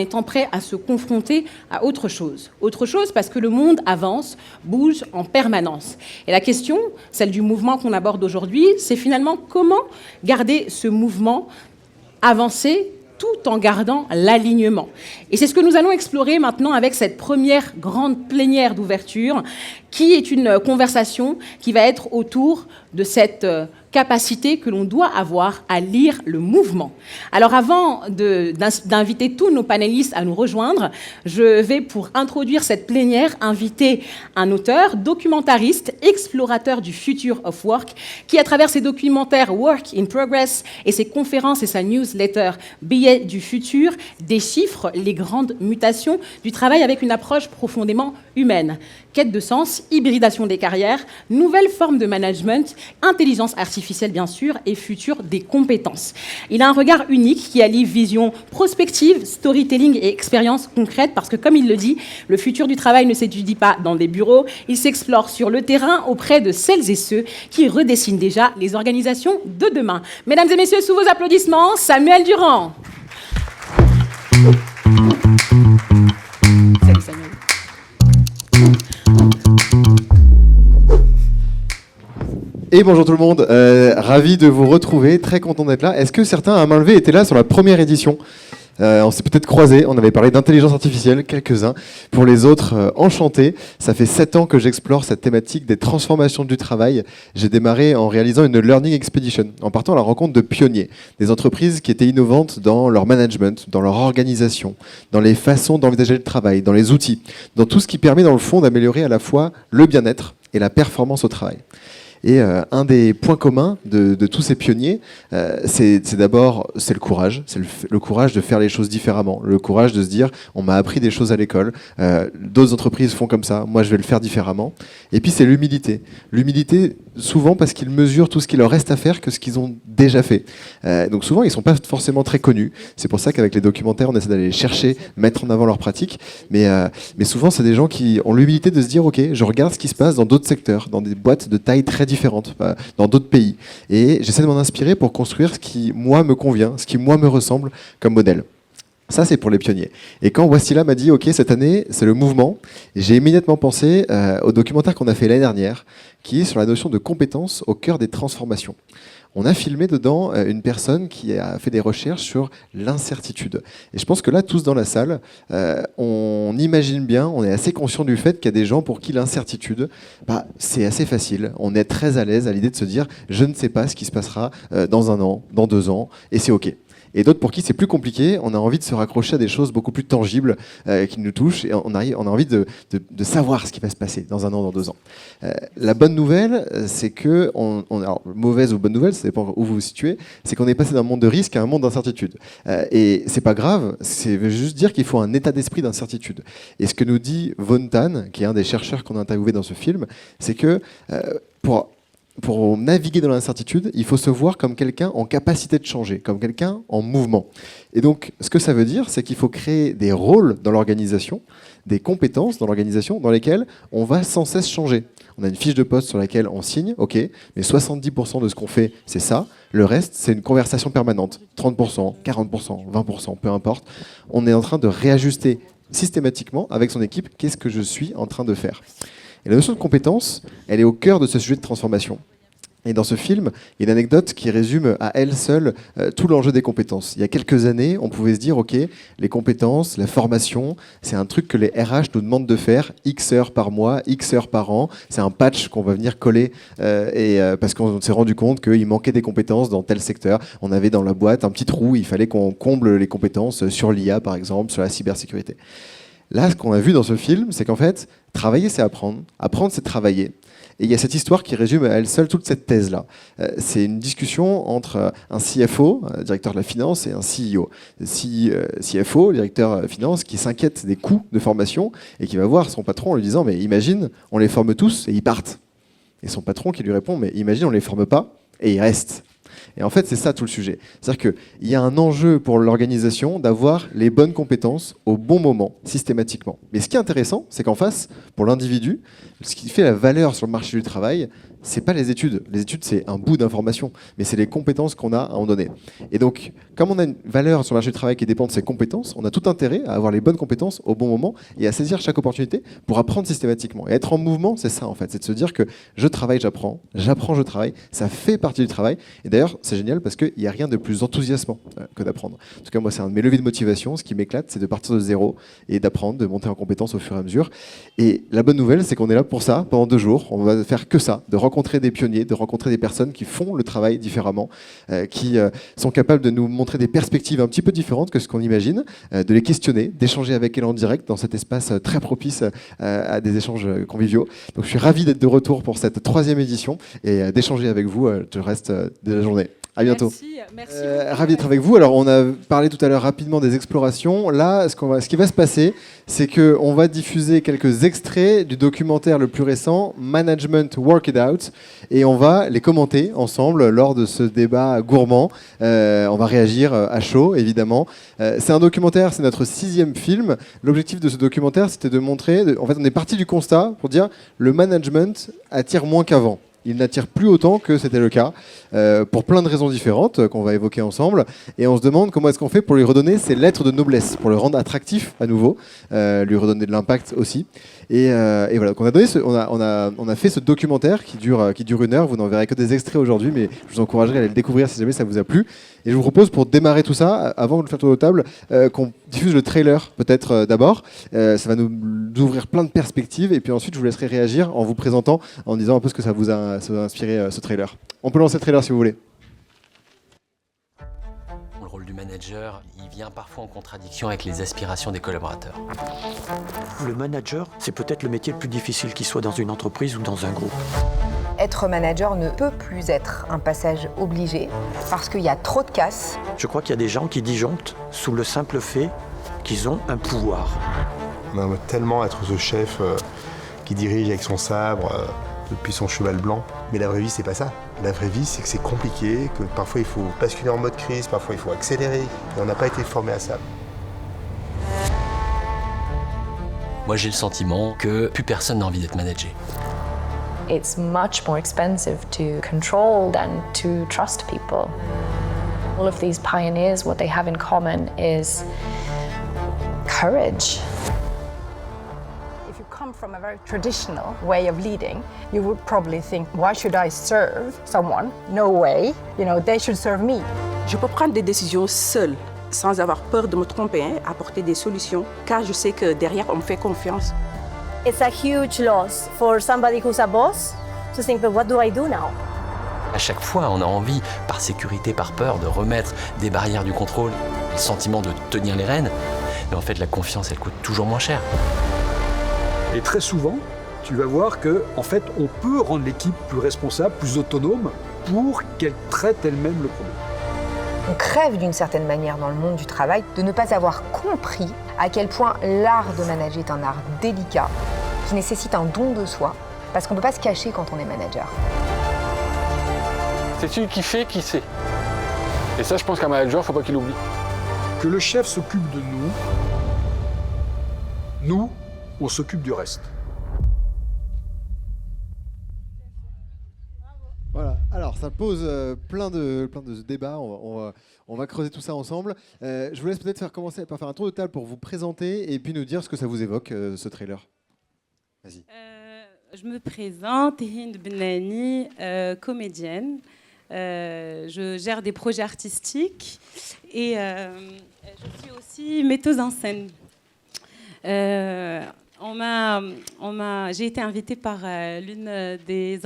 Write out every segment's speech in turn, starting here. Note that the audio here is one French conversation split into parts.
étant prêt à se confronter à autre chose. Autre chose parce que le monde avance, bouge en permanence. Et la question, celle du mouvement qu'on aborde aujourd'hui, c'est finalement comment garder ce mouvement avancé tout en gardant l'alignement. Et c'est ce que nous allons explorer maintenant avec cette première grande plénière d'ouverture, qui est une conversation qui va être autour de cette capacité que l'on doit avoir à lire le mouvement. Alors avant d'inviter tous nos panélistes à nous rejoindre, je vais, pour introduire cette plénière, inviter un auteur, documentariste, explorateur du future of work, qui à travers ses documentaires Work in Progress et ses conférences et sa newsletter Billets du futur, déchiffre les grandes mutations du travail avec une approche profondément humaine. Quête de sens, hybridation des carrières, nouvelles formes de management, intelligence artificielle bien sûr, et futur des compétences. Il a un regard unique qui allie vision prospective, storytelling et expérience concrète, parce que comme il le dit, le futur du travail ne s'étudie pas dans des bureaux, il s'explore sur le terrain auprès de celles et ceux qui redessinent déjà les organisations de demain. Mesdames et messieurs, sous vos applaudissements, Samuel Durand. Salut Samuel. Et bonjour tout le monde, ravi de vous retrouver, très content d'être là. Est-ce que certains à main levée étaient là sur la première édition ? On s'est peut-être croisés, on avait parlé d'intelligence artificielle, quelques-uns. Pour les autres, enchantés. Ça fait 7 ans que j'explore cette thématique des transformations du travail. J'ai démarré en réalisant une Learning Expedition, en partant à la rencontre de pionniers, des entreprises qui étaient innovantes dans leur management, dans leur organisation, dans les façons d'envisager le travail, dans les outils, dans tout ce qui permet dans le fond d'améliorer à la fois le bien-être et la performance au travail. Et un des points communs de tous ces pionniers, c'est d'abord le courage. C'est le courage de faire les choses différemment. Le courage de se dire, on m'a appris des choses à l'école, d'autres entreprises font comme ça, moi je vais le faire différemment. Et puis c'est l'humilité. L'humilité, souvent parce qu'ils mesurent tout ce qu'il leur reste à faire que ce qu'ils ont déjà fait. Donc souvent, ils ne sont pas forcément très connus. C'est pour ça qu'avec les documentaires, on essaie d'aller les chercher, mettre en avant leurs pratiques. Mais souvent, c'est des gens qui ont l'humilité de se dire, ok, je regarde ce qui se passe dans d'autres secteurs, dans des boîtes de taille très différentes, dans d'autres pays. Et j'essaie de m'en inspirer pour construire ce qui, moi, me convient, ce qui, moi, me ressemble comme modèle. Ça, c'est pour les pionniers. Et quand Wassila m'a dit, OK, cette année, c'est le mouvement, j'ai immédiatement pensé au documentaire qu'on a fait l'année dernière, qui est sur la notion de compétence au cœur des transformations. On a filmé dedans une personne qui a fait des recherches sur l'incertitude. Et je pense que là, tous dans la salle, on imagine bien, on est assez conscient du fait qu'il y a des gens pour qui l'incertitude, c'est assez facile. On est très à l'aise à l'idée de se dire, je ne sais pas ce qui se passera dans 1 an, dans 2 ans, et c'est OK. Et d'autres pour qui c'est plus compliqué, on a envie de se raccrocher à des choses beaucoup plus tangibles qui nous touchent, et on a envie de savoir ce qui va se passer dans 1 an, dans 2 ans. La bonne nouvelle, c'est que, alors mauvaise ou bonne nouvelle, ça dépend où vous vous situez, c'est qu'on est passé d'un monde de risque à un monde d'incertitude. Et c'est pas grave, c'est juste dire qu'il faut un état d'esprit d'incertitude. Et ce que nous dit Von Tan, qui est un des chercheurs qu'on a interviewé dans ce film, c'est que pour naviguer dans l'incertitude, il faut se voir comme quelqu'un en capacité de changer, comme quelqu'un en mouvement. Et donc, ce que ça veut dire, c'est qu'il faut créer des rôles dans l'organisation, des compétences dans l'organisation dans lesquelles on va sans cesse changer. On a une fiche de poste sur laquelle on signe, ok, mais 70% de ce qu'on fait, c'est ça. Le reste, c'est une conversation permanente. 30%, 40%, 20%, peu importe. On est en train de réajuster systématiquement avec son équipe, qu'est-ce que je suis en train de faire. Et la notion de compétence, elle est au cœur de ce sujet de transformation. Et dans ce film, il y a une anecdote qui résume à elle seule tout l'enjeu des compétences. Il y a quelques années, on pouvait se dire, OK, les compétences, la formation, c'est un truc que les RH nous demandent de faire X heures par mois, X heures par an. C'est un patch qu'on va venir coller parce qu'on s'est rendu compte qu'il manquait des compétences dans tel secteur. On avait dans la boîte un petit trou, il fallait qu'on comble les compétences sur l'IA, par exemple, sur la cybersécurité. Là, ce qu'on a vu dans ce film, c'est qu'en fait, travailler, c'est apprendre. Apprendre, c'est travailler. Et il y a cette histoire qui résume à elle seule toute cette thèse-là. C'est une discussion entre un CFO, directeur de la finance, et un CEO. CFO, directeur finance, qui s'inquiète des coûts de formation et qui va voir son patron en lui disant « Mais imagine, on les forme tous et ils partent. » Et son patron qui lui répond « Mais imagine, on les forme pas et ils restent. » Et en fait, c'est ça tout le sujet. C'est-à-dire qu'il y a un enjeu pour l'organisation d'avoir les bonnes compétences au bon moment, systématiquement. Mais ce qui est intéressant, c'est qu'en face, pour l'individu, ce qui fait la valeur sur le marché du travail, c'est pas les études. Les études, c'est un bout d'information, mais c'est les compétences qu'on a à un moment donné. Et donc, comme on a une valeur sur le marché du travail qui dépend de ses compétences, on a tout intérêt à avoir les bonnes compétences au bon moment et à saisir chaque opportunité pour apprendre systématiquement. Et être en mouvement, c'est ça en fait, c'est de se dire que je travaille, j'apprends, je travaille, ça fait partie du travail. Et d'ailleurs, c'est génial parce qu'il n'y a rien de plus enthousiasmant que d'apprendre. En tout cas, moi, c'est un de mes leviers de motivation. Ce qui m'éclate, c'est de partir de zéro et d'apprendre, de monter en compétences au fur et à mesure. Et la bonne nouvelle, c'est qu'on est là pour ça pendant 2 jours. On va faire que ça, de rencontrer des pionniers, de rencontrer des personnes qui font le travail différemment, qui sont capables de nous montrer des perspectives un petit peu différentes que ce qu'on imagine, de les questionner, d'échanger avec elles en direct dans cet espace très propice à des échanges conviviaux. Donc je suis ravi d'être de retour pour cette 3e édition et d'échanger avec vous le reste de la journée. À bientôt. Merci ravi d'être avec vous. Alors, on a parlé tout à l'heure rapidement des explorations. Là, ce qui va se passer, c'est qu'on va diffuser quelques extraits du documentaire le plus récent, Management Work It Out, et on va les commenter ensemble lors de ce débat gourmand. On va réagir à chaud, évidemment. C'est un documentaire, c'est notre 6e film. L'objectif de ce documentaire, c'était de montrer... En fait, on est parti du constat pour dire le management attire moins qu'avant. Il n'attire plus autant que c'était le cas, pour plein de raisons différentes qu'on va évoquer ensemble. Et on se demande comment est-ce qu'on fait pour lui redonner ses lettres de noblesse, pour le rendre attractif à nouveau, lui redonner de l'impact aussi. Et voilà, donc on a fait ce documentaire qui dure 1 heure. Vous n'en verrez que des extraits aujourd'hui, mais je vous encouragerai à aller le découvrir si jamais ça vous a plu. Et je vous propose, pour démarrer tout ça, avant de le faire tour de table, qu'on diffuse le trailer peut-être d'abord. Ça va nous ouvrir plein de perspectives. Et puis ensuite, je vous laisserai réagir en vous présentant, en disant un peu ce que ça vous a inspiré ce trailer. On peut lancer le trailer si vous voulez. Le rôle du manager, il vient parfois en contradiction avec les aspirations des collaborateurs. Le manager, c'est peut-être le métier le plus difficile qui soit dans une entreprise ou dans un groupe. Être manager ne peut plus être un passage obligé parce qu'il y a trop de casse. Je crois qu'il y a des gens qui disjonctent sous le simple fait qu'ils ont un pouvoir. On aimerait tellement être ce chef qui dirige avec son sabre depuis son cheval blanc. Mais la vraie vie, c'est pas ça. La vraie vie, c'est que c'est compliqué, que parfois il faut basculer en mode crise, parfois il faut accélérer. Et on n'a pas été formé à ça. Moi, j'ai le sentiment que plus personne n'a envie d'être managé. It's much more expensive to control than to trust people. All of these pioneers, what they have in common is courage. If you come from a very traditional way of leading, you would probably think, why should I serve someone? No way. You know, they should serve me. Je peux prendre des décisions seule, sans avoir peur de me tromper, apporter des solutions, car je sais que derrière, on me fait confiance. It's a huge loss for somebody who's a boss to think, but what do I do now? À chaque fois, on a envie, par sécurité, par peur, de remettre des barrières du contrôle, le sentiment de tenir les rênes. Mais en fait, la confiance, elle coûte toujours moins cher. Et très souvent, tu vas voir que, en fait, on peut rendre l'équipe plus responsable, plus autonome, pour qu'elle traite elle-même le problème. On crève d'une certaine manière dans le monde du travail de ne pas avoir compris à quel point l'art de manager est un art délicat, qui nécessite un don de soi, parce qu'on ne peut pas se cacher quand on est manager. C'est celui qui fait, qui sait. Et ça, je pense qu'un manager, il ne faut pas qu'il oublie. Que le chef s'occupe de nous, on s'occupe du reste. Voilà, alors ça pose plein de débats, on va creuser tout ça ensemble. Je vous laisse peut-être commencer par faire un tour de table pour vous présenter et puis nous dire ce que ça vous évoque, ce trailer. Vas-y. Je me présente, Hind Benani, comédienne. Je gère des projets artistiques et je suis aussi metteuse en scène. J'ai été invitée par l'une des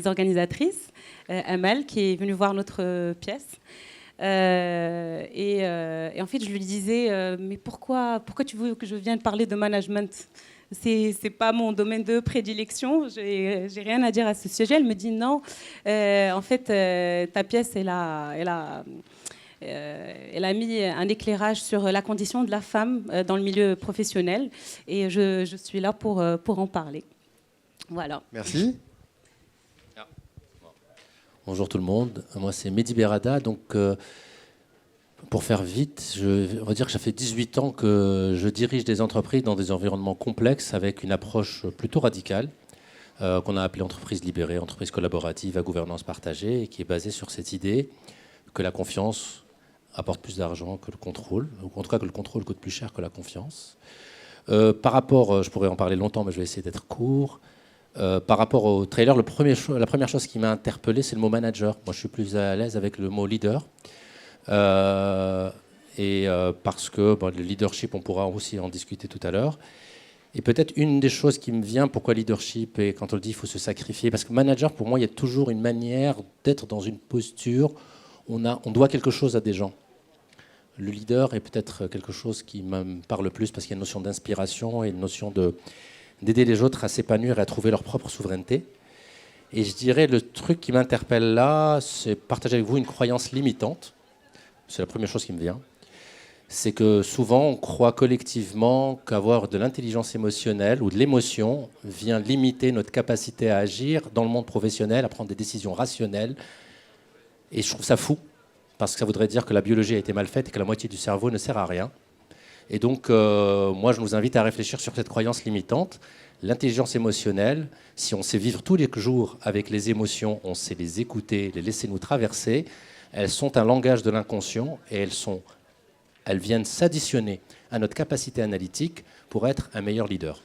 organisatrices, Amal, qui est venue voir notre pièce. Et en fait, je lui disais, mais pourquoi tu veux que je vienne parler de management ? C'est pas mon domaine de prédilection, j'ai rien à dire à ce sujet. Elle me dit non, en fait, ta pièce, elle a mis un éclairage sur la condition de la femme dans le milieu professionnel et je suis là pour en parler. Voilà. Merci. Bonjour tout le monde, moi c'est Mehdi Berada. Donc, pour faire vite, on va dire que ça fait 18 ans que je dirige des entreprises dans des environnements complexes avec une approche plutôt radicale. qu'on a appelée entreprise libérée, entreprise collaborative à gouvernance partagée, et qui est basée sur cette idée que la confiance apporte plus d'argent que le contrôle, ou en tout cas que le contrôle coûte plus cher que la confiance. Par rapport, je pourrais en parler longtemps, mais je vais essayer d'être court. Par rapport au trailer, la première chose qui m'a interpellé, c'est le mot manager. Moi, je suis plus à l'aise avec le mot leader. Parce que le leadership, on pourra aussi en discuter tout à l'heure. Et peut-être une des choses qui me vient, pourquoi leadership, et quand on le dit, il faut se sacrifier. Parce que manager, pour moi, il y a toujours une manière d'être dans une posture, on doit quelque chose à des gens. Le leader est peut-être quelque chose qui me parle plus parce qu'il y a une notion d'inspiration et une notion d'aider les autres à s'épanouir et à trouver leur propre souveraineté. Et je dirais, le truc qui m'interpelle là, c'est partager avec vous une croyance limitante. C'est la première chose qui me vient. C'est que souvent, on croit collectivement qu'avoir de l'intelligence émotionnelle ou de l'émotion vient limiter notre capacité à agir dans le monde professionnel, à prendre des décisions rationnelles. Et je trouve ça fou, parce que ça voudrait dire que la biologie a été mal faite et que la moitié du cerveau ne sert à rien. Et donc, moi, je nous invite à réfléchir sur cette croyance limitante. L'intelligence émotionnelle, si on sait vivre tous les jours avec les émotions, on sait les écouter, les laisser nous traverser, elles sont un langage de l'inconscient et elles viennent s'additionner à notre capacité analytique pour être un meilleur leader.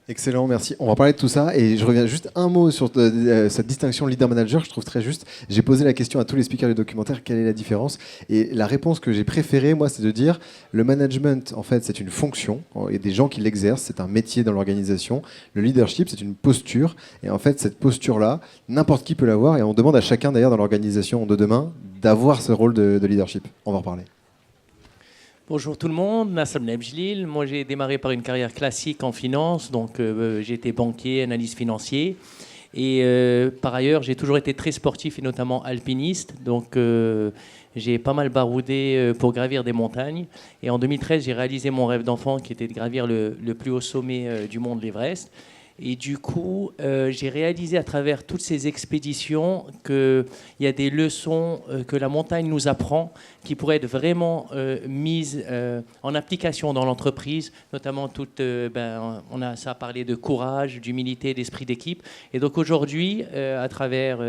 Excellent, merci. On va parler de tout ça et je reviens juste un mot sur cette distinction leader-manager, je trouve très juste. J'ai posé la question à tous les speakers du documentaire, quelle est la différence? Et la réponse que j'ai préférée, moi, c'est de dire le management, en fait, c'est une fonction, il y a des gens qui l'exercent, c'est un métier dans l'organisation. Le leadership, c'est une posture et en fait, cette posture-là, n'importe qui peut l'avoir et on demande à chacun, d'ailleurs, dans l'organisation de demain, d'avoir ce rôle de leadership. On va en reparler. Bonjour tout le monde, Nasser Nebjlil. Moi, j'ai démarré par une carrière classique en finance, donc j'ai été banquier, analyste financier. Et par ailleurs, j'ai toujours été très sportif et notamment alpiniste. Donc j'ai pas mal baroudé pour gravir des montagnes. Et en 2013, j'ai réalisé mon rêve d'enfant qui était de gravir le plus haut sommet du monde, l'Everest. Et du coup, j'ai réalisé à travers toutes ces expéditions qu'il y a des leçons que la montagne nous apprend qui pourraient être vraiment mises en application dans l'entreprise, notamment ça a parlé de courage, d'humilité, d'esprit d'équipe. Et donc aujourd'hui, à travers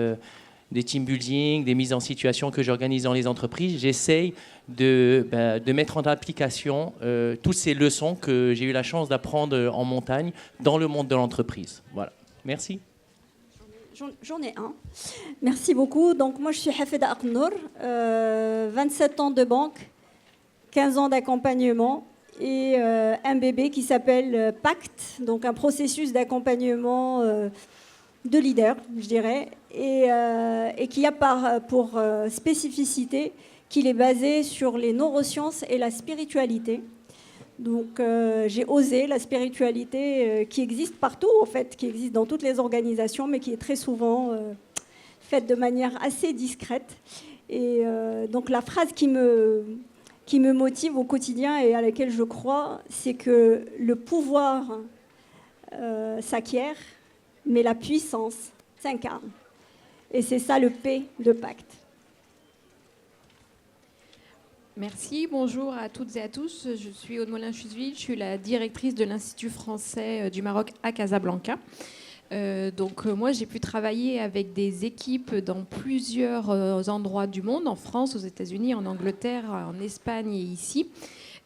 des team building, des mises en situation que j'organise dans les entreprises, j'essaye de mettre en application toutes ces leçons que j'ai eu la chance d'apprendre en montagne dans le monde de l'entreprise. Voilà. Merci. J'en ai un. Merci beaucoup. Donc moi, je suis Hafeda Aknour, 27 ans de banque, 15 ans d'accompagnement et un bébé qui s'appelle Pacte, donc un processus d'accompagnement de leader, je dirais, et qui a pour spécificité qu'il est basé sur les neurosciences et la spiritualité. Donc j'ai osé la spiritualité qui existe partout, en fait, qui existe dans toutes les organisations, mais qui est très souvent faite de manière assez discrète. Et donc la phrase qui me motive au quotidien et à laquelle je crois, c'est que le pouvoir s'acquiert, mais la puissance s'incarne. Et c'est ça le P de Pacte. Merci, bonjour à toutes et à tous. Je suis Aude Molin-Chuseville, je suis la directrice de l'Institut français du Maroc à Casablanca. Moi, j'ai pu travailler avec des équipes dans plusieurs endroits du monde, en France, aux États-Unis, en Angleterre, en Espagne et ici.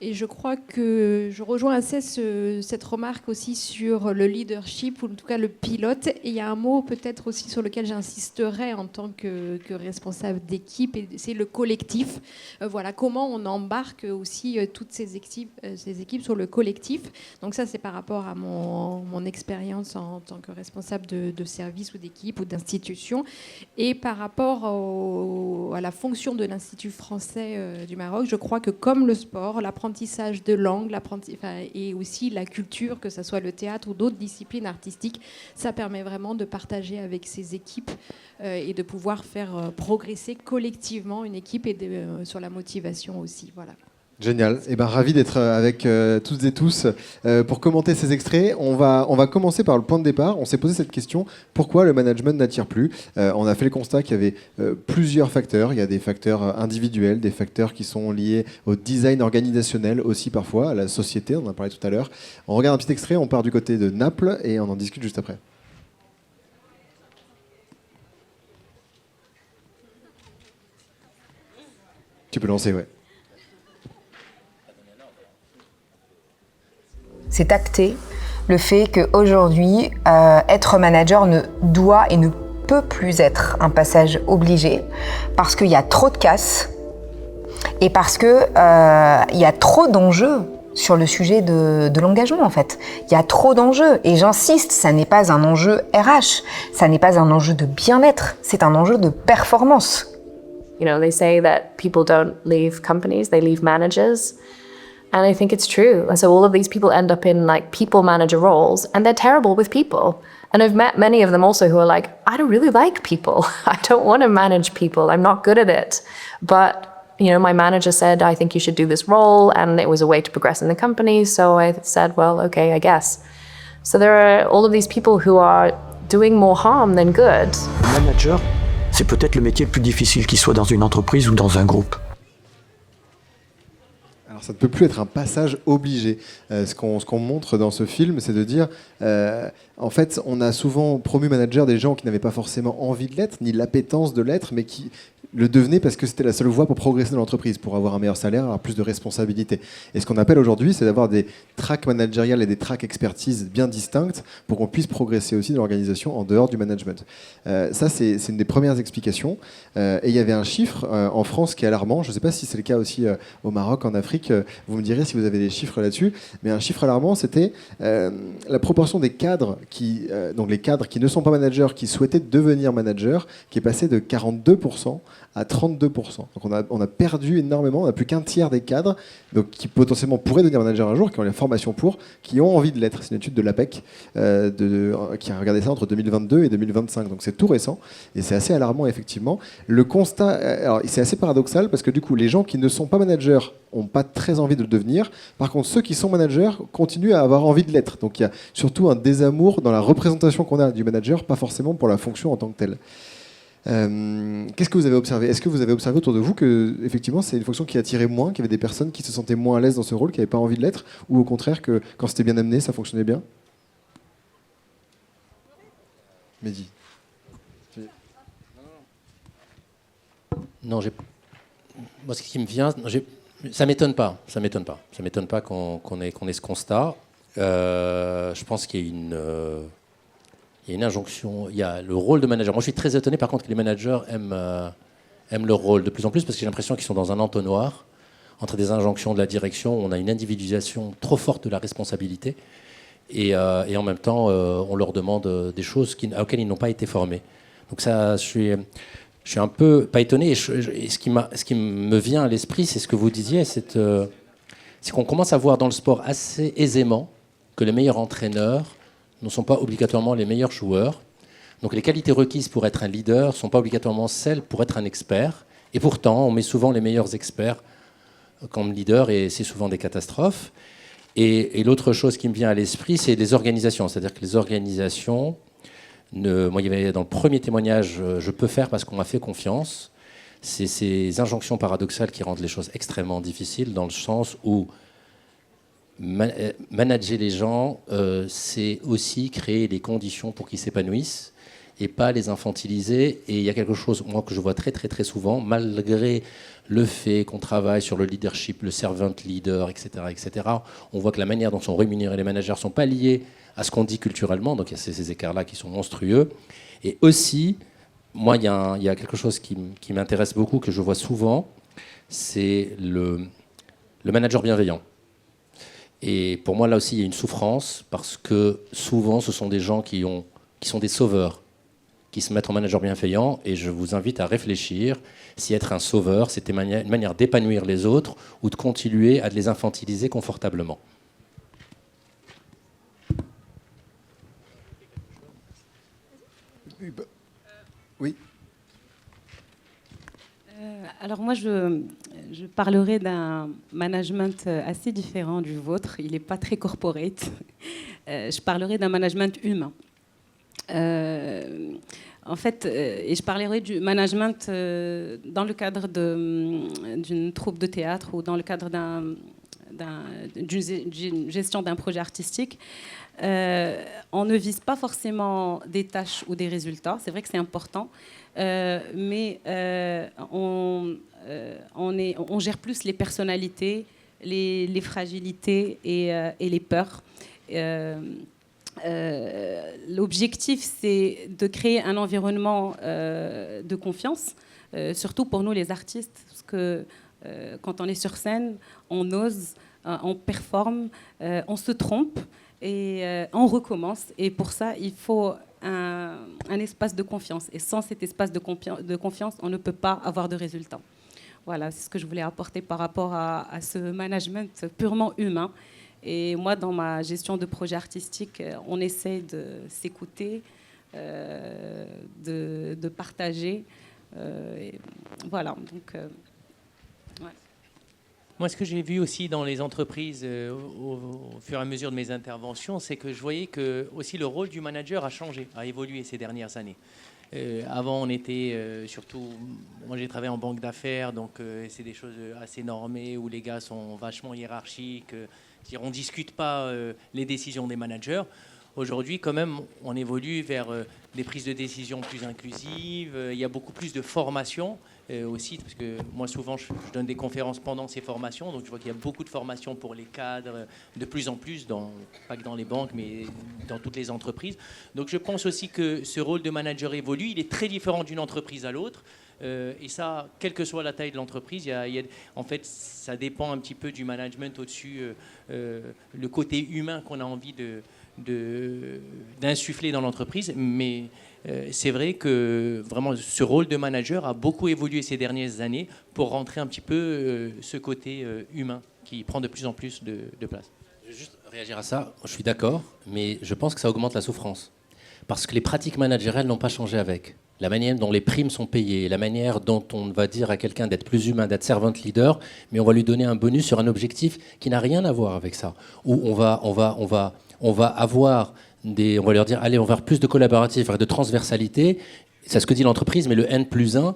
Et je crois que je rejoins assez cette remarque aussi sur le leadership, ou en tout cas le pilote. Et il y a un mot peut-être aussi sur lequel j'insisterai en tant que responsable d'équipe, et c'est le collectif. Voilà, comment on embarque aussi toutes ces équipes sur le collectif. Donc ça, c'est par rapport à mon expérience en tant que responsable de service ou d'équipe ou d'institution. Et par rapport à la fonction de l'Institut français du Maroc, je crois que comme le sport, l'apprentissage de langue, et aussi la culture, que ce soit le théâtre ou d'autres disciplines artistiques, ça permet vraiment de partager avec ces équipes et de pouvoir faire progresser collectivement une équipe et sur la motivation aussi. Voilà. Génial. Ravi d'être avec toutes et tous pour commenter ces extraits. On va commencer par le point de départ. On s'est posé cette question, pourquoi le management n'attire plus? On a fait le constat qu'il y avait plusieurs facteurs. Il y a des facteurs individuels, des facteurs qui sont liés au design organisationnel aussi parfois, à la société, on en a parlé tout à l'heure. On regarde un petit extrait, on part du côté de Naples et on en discute juste après. Tu peux lancer, ouais. C'est acté le fait qu'aujourd'hui, être manager ne doit et ne peut plus être un passage obligé parce qu'il y a trop de casse et parce qu'il y a trop d'enjeux sur le sujet de l'engagement en fait. Il y a trop d'enjeux et j'insiste, ça n'est pas un enjeu RH, ça n'est pas un enjeu de bien-être, c'est un enjeu de performance. You know, they say that people don't leave companies, they leave managers. And I think it's true. And so all of these people end up in like people manager roles and they're terrible with people. And I've met many of them also who are like, I don't really like people. I don't want to manage people. I'm not good at it. But you know, my manager said, I think you should do this role, and it was a way to progress in the company, so I said, well, okay, I guess. So there are all of these people who are doing more harm than good. Le manager, c'est peut-être le métier le plus difficile qui soit dans une entreprise ou dans un groupe. Alors ça ne peut plus être un passage obligé. Ce qu'on montre dans ce film, c'est de dire, en fait, on a souvent promu manager des gens qui n'avaient pas forcément envie de l'être, ni l'appétence de l'être, mais qui le devenaient parce que c'était la seule voie pour progresser dans l'entreprise, pour avoir un meilleur salaire, avoir plus de responsabilités. Et ce qu'on appelle aujourd'hui, c'est d'avoir des tracks managériales et des tracks expertise bien distinctes pour qu'on puisse progresser aussi dans l'organisation en dehors du management. Ça, c'est une des premières explications. Et il y avait un chiffre en France qui est alarmant. Je ne sais pas si c'est le cas aussi au Maroc, en Afrique. Vous me direz si vous avez des chiffres là-dessus. Mais un chiffre alarmant, c'était la proportion des cadres, donc les cadres qui ne sont pas managers, qui souhaitaient devenir managers, qui est passée de 42% à 32%. Donc on a perdu énormément, on n'a plus qu'un tiers des cadres donc, qui potentiellement pourraient devenir managers un jour, qui ont les formations pour, qui ont envie de l'être. C'est une étude de l'APEC qui a regardé ça entre 2022 et 2025. Donc c'est tout récent et c'est assez alarmant effectivement. Le constat, alors c'est assez paradoxal parce que du coup les gens qui ne sont pas managers n'ont pas très envie de le devenir. Par contre ceux qui sont managers continuent à avoir envie de l'être. Donc il y a surtout un désamour dans la représentation qu'on a du manager, pas forcément pour la fonction en tant que telle. Qu'est-ce que vous avez observé? Est-ce que vous avez observé autour de vous que effectivement c'est une fonction qui attirait moins, qu'il y avait des personnes qui se sentaient moins à l'aise dans ce rôle, qui n'avaient pas envie de l'être, ou au contraire que quand c'était bien amené, ça fonctionnait bien? Mehdi. Non, moi ce qui me vient, ça m'étonne pas qu'on ait ce constat. Je pense qu'il y a une injonction, il y a le rôle de manager. Moi, je suis très étonné, par contre, que les managers aiment leur rôle de plus en plus, parce que j'ai l'impression qu'ils sont dans un entonnoir entre des injonctions de la direction, où on a une individualisation trop forte de la responsabilité, et en même temps, on leur demande des choses auxquelles ils n'ont pas été formés. Donc ça, je suis un peu, pas étonné, et ce qui me vient à l'esprit, c'est ce que vous disiez, c'est qu'on commence à voir dans le sport assez aisément que les meilleurs entraîneurs ne sont pas obligatoirement les meilleurs joueurs. Donc les qualités requises pour être un leader ne sont pas obligatoirement celles pour être un expert. Et pourtant, on met souvent les meilleurs experts comme leaders et c'est souvent des catastrophes. Et l'autre chose qui me vient à l'esprit, c'est les organisations. C'est-à-dire que les organisations, moi, il y avait dans le premier témoignage, je peux faire parce qu'on m'a fait confiance. C'est ces injonctions paradoxales qui rendent les choses extrêmement difficiles dans le sens où manager les gens, c'est aussi créer les conditions pour qu'ils s'épanouissent et pas les infantiliser. Et il y a quelque chose, moi, que je vois très très très souvent, malgré le fait qu'on travaille sur le leadership, le servant leader, etc., on voit que la manière dont sont rémunérés les managers ne sont pas liés à ce qu'on dit culturellement, donc il y a ces écarts-là qui sont monstrueux. Et aussi, moi, il y a quelque chose qui m'intéresse beaucoup, que je vois souvent, c'est le manager bienveillant. Et pour moi, là aussi, il y a une souffrance, parce que souvent, ce sont des gens qui sont des sauveurs, qui se mettent en manager bienveillant, et je vous invite à réfléchir si être un sauveur, c'était une manière d'épanouir les autres, ou de continuer à les infantiliser confortablement. Oui. Alors moi, je parlerai d'un management assez différent du vôtre. Il n'est pas très corporate. Je parlerai d'un management humain. En fait, et je parlerai du management dans le cadre d'une troupe de théâtre ou dans le cadre d'une gestion d'un projet artistique, on ne vise pas forcément des tâches ou des résultats. C'est vrai que c'est important, mais on gère plus les personnalités, les fragilités et les peurs. L'objectif, c'est de créer un environnement de confiance, surtout pour nous les artistes, parce que quand on est sur scène, on ose, on performe, on se trompe et on recommence. Et pour ça, il faut un espace de confiance. Et sans cet espace de confiance, on ne peut pas avoir de résultats. Voilà, c'est ce que je voulais apporter par rapport à ce management purement humain. Et moi, dans ma gestion de projet artistique, on essaie de s'écouter, de partager. Et voilà, donc... ouais. Moi, ce que j'ai vu aussi dans les entreprises au fur et à mesure de mes interventions, c'est que je voyais que aussi le rôle du manager a changé, a évolué ces dernières années. Avant, on était surtout... Moi, j'ai travaillé en banque d'affaires, donc c'est des choses assez normées où les gars sont vachement hiérarchiques. On ne discute pas les décisions des managers. Aujourd'hui, quand même, on évolue vers des prises de décision plus inclusives. Il y a beaucoup plus de formation aussi, parce que moi, souvent, je donne des conférences pendant ces formations. Donc, je vois qu'il y a beaucoup de formations pour les cadres, de plus en plus, pas que dans les banques, mais dans toutes les entreprises. Donc, je pense aussi que ce rôle de manager évolue. Il est très différent d'une entreprise à l'autre. Et ça, quelle que soit la taille de l'entreprise, en fait, ça dépend un petit peu du management au-dessus, le côté humain qu'on a envie d'insuffler dans l'entreprise. Mais c'est vrai que vraiment ce rôle de manager a beaucoup évolué ces dernières années pour rentrer un petit peu ce côté humain qui prend de plus en plus de place. Je vais juste réagir à ça. Je suis d'accord, mais je pense que ça augmente la souffrance. Parce que les pratiques managériales n'ont pas changé avec. La manière dont les primes sont payées, la manière dont on va dire à quelqu'un d'être plus humain, d'être servant leader, mais on va lui donner un bonus sur un objectif qui n'a rien à voir avec ça. Où on va leur dire, allez, on va faire plus de collaboratif, de transversalité. C'est ce que dit l'entreprise, mais le N+1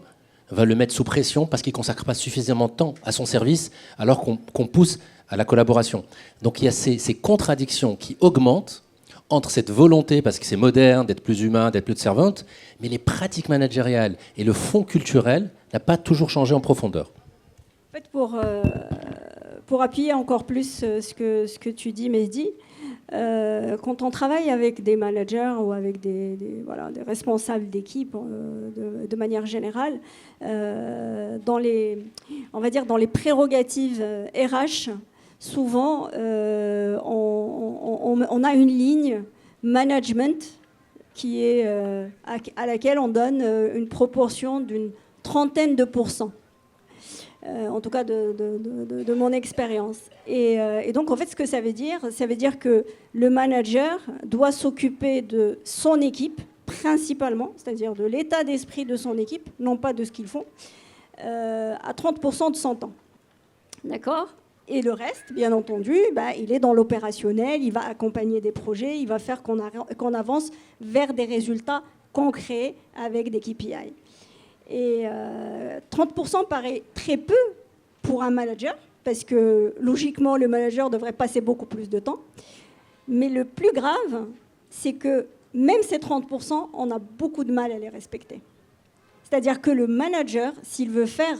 va le mettre sous pression parce qu'il ne consacre pas suffisamment de temps à son service, alors qu'on pousse à la collaboration. Donc il y a ces contradictions qui augmentent entre cette volonté, parce que c'est moderne, d'être plus humain, d'être plus de servante, mais les pratiques managériales et le fond culturel n'a pas toujours changé en profondeur. En fait, pour appuyer encore plus ce que tu dis, Mehdi, quand on travaille avec des managers ou avec des responsables d'équipe de manière générale, dans les prérogatives RH, souvent, on a une ligne management qui est, à laquelle on donne une proportion d'une 30%. En tout cas de mon expérience. Et donc, en fait, ce que ça veut dire que le manager doit s'occuper de son équipe, principalement, c'est-à-dire de l'état d'esprit de son équipe, non pas de ce qu'ils font, à 30% de son temps. D'accord ? Et le reste, bien entendu, il est dans l'opérationnel, il va accompagner des projets, il va faire qu'on avance vers des résultats concrets avec des KPI. Et 30% paraît très peu pour un manager, parce que logiquement, le manager devrait passer beaucoup plus de temps. Mais le plus grave, c'est que même ces 30%, on a beaucoup de mal à les respecter. C'est-à-dire que le manager, s'il veut faire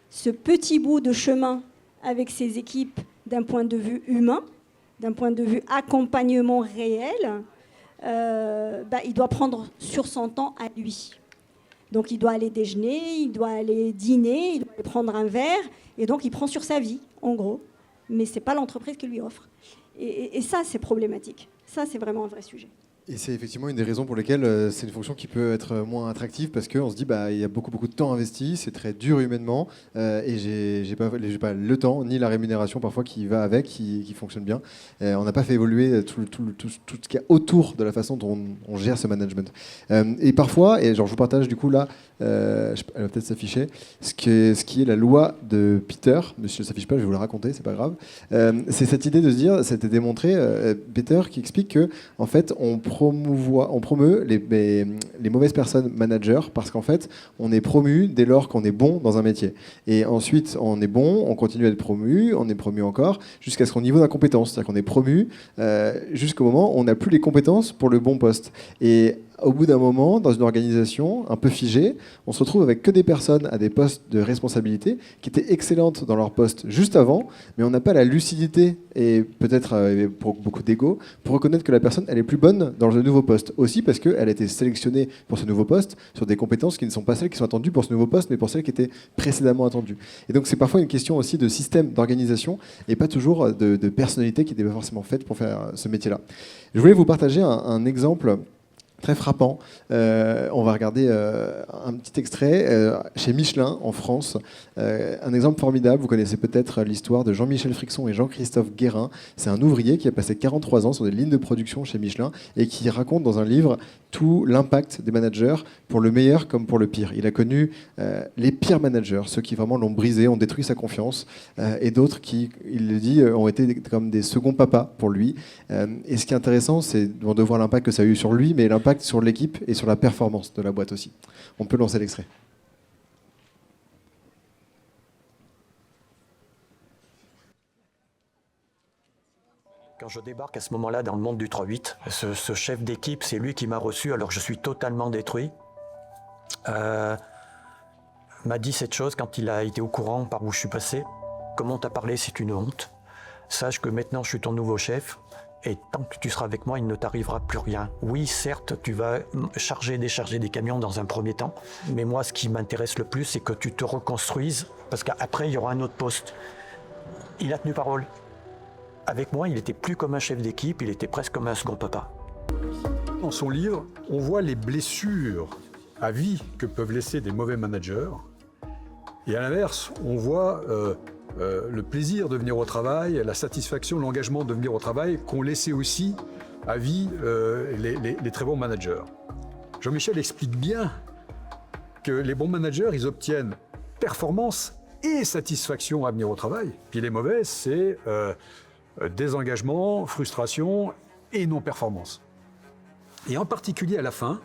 ce petit bout de chemin avec ses équipes d'un point de vue humain, d'un point de vue accompagnement réel, il doit prendre sur son temps à lui. Donc il doit aller déjeuner, il doit aller dîner, il doit aller prendre un verre, et donc il prend sur sa vie, en gros. Mais ce n'est pas l'entreprise qui lui offre. Et ça, c'est problématique. Ça, c'est vraiment un vrai sujet. Et c'est effectivement une des raisons pour lesquelles c'est une fonction qui peut être moins attractive, parce qu'on se dit il y a beaucoup de temps investi, c'est très dur humainement, et j'ai pas le temps ni la rémunération parfois qui va avec, qui fonctionne bien. On n'a pas fait évoluer tout ce qu'il y a autour de la façon dont on gère ce management. Et parfois, et genre je vous partage du coup là, elle va peut-être s'afficher, ce qui est la loi de Peter. Monsieur, ça s'affiche pas, je vais vous la raconter, c'est pas grave. C'est cette idée de se dire, c'était démontré, Peter qui explique que en fait on promeut les mauvaises personnes managers parce qu'en fait, on est promu dès lors qu'on est bon dans un métier. Et ensuite, on est bon, on continue à être promu, on est promu encore, jusqu'à ce qu'on niveau d'incompétence. C'est-à-dire qu'on est promu jusqu'au moment où on n'a plus les compétences pour le bon poste. Et au bout d'un moment, dans une organisation un peu figée, on se retrouve avec que des personnes à des postes de responsabilité qui étaient excellentes dans leur poste juste avant, mais on n'a pas la lucidité et peut-être pour beaucoup d'ego pour reconnaître que la personne elle est plus bonne dans le nouveau poste. Aussi parce qu'elle a été sélectionnée pour ce nouveau poste sur des compétences qui ne sont pas celles qui sont attendues pour ce nouveau poste, mais pour celles qui étaient précédemment attendues. Et donc c'est parfois une question aussi de système d'organisation et pas toujours de personnalité qui n'était pas forcément faite pour faire ce métier-là. Je voulais vous partager un exemple très frappant. On va regarder un petit extrait chez Michelin en France. Un exemple formidable. Vous connaissez peut-être l'histoire de Jean-Michel Frixon et Jean-Christophe Guérin. C'est un ouvrier qui a passé 43 ans sur des lignes de production chez Michelin et qui raconte dans un livre tout l'impact des managers pour le meilleur comme pour le pire. Il a connu les pires managers, ceux qui vraiment l'ont brisé, ont détruit sa confiance, et d'autres qui, il le dit, ont été comme des seconds papas pour lui. Et ce qui est intéressant, c'est de voir l'impact que ça a eu sur lui, mais l'impact sur l'équipe et sur la performance de la boîte aussi. On peut lancer l'extrait. Quand je débarque à ce moment-là dans le monde du 3-8, ce chef d'équipe, c'est lui qui m'a reçu alors que je suis totalement détruit. M'a dit cette chose quand il a été au courant par où je suis passé. Comment t'as parlé, c'est une honte. Sache que maintenant je suis ton nouveau chef et tant que tu seras avec moi, il ne t'arrivera plus rien. Oui, certes, tu vas charger et décharger des camions dans un premier temps, mais moi ce qui m'intéresse le plus, c'est que tu te reconstruises parce qu'après il y aura un autre poste. Il a tenu parole. Avec moi, il était plus comme un chef d'équipe, il était presque comme un second papa. Dans son livre, on voit les blessures à vie que peuvent laisser des mauvais managers. Et à l'inverse, on voit le plaisir de venir au travail, la satisfaction, l'engagement de venir au travail qu'ont laissé aussi à vie les très bons managers. Jean-Michel explique bien que les bons managers, ils obtiennent performance et satisfaction à venir au travail. Puis les mauvais, c'est désengagement, frustration et non-performance. Et en particulier à la fin,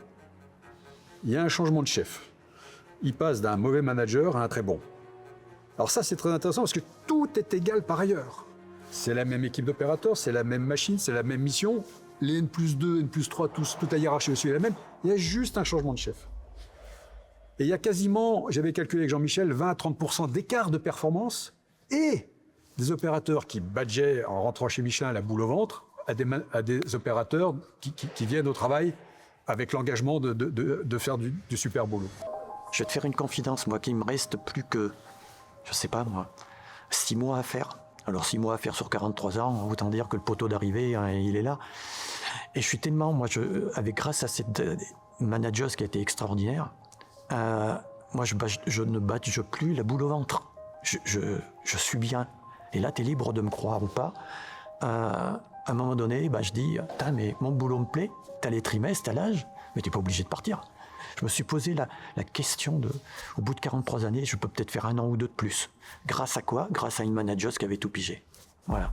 il y a un changement de chef. Il passe d'un mauvais manager à un très bon. Alors ça, c'est très intéressant parce que tout est égal par ailleurs. C'est la même équipe d'opérateurs, c'est la même machine, c'est la même mission. Les N+2, N+3, toute la hiérarchie aussi est la même. Il y a juste un changement de chef. Et il y a quasiment, j'avais calculé avec Jean-Michel, 20 à 30% d'écart de performance et des opérateurs qui badgeaient en rentrant chez Michelin la boule au ventre à des opérateurs qui viennent au travail avec l'engagement de faire du super boulot. Je vais te faire une confidence, moi, qu'il me reste plus que, je sais pas moi, 6 mois à faire. Alors 6 mois à faire sur 43 ans, autant dire que le poteau d'arrivée, hein, il est là. Et je suis tellement, moi, grâce à cette manageuse qui a été extraordinaire, moi, je ne badge plus la boule au ventre. Je suis bien. Et là, tu es libre de me croire ou pas. À un moment donné, je dis, mais mon boulot me plaît, tu as les trimestres, tu as l'âge, mais tu n'es pas obligé de partir. Je me suis posé la question au bout de 43 années, je peux peut-être faire 1 an ou 2 de plus. Grâce à quoi? Grâce à une manageuse qui avait tout pigé. Voilà.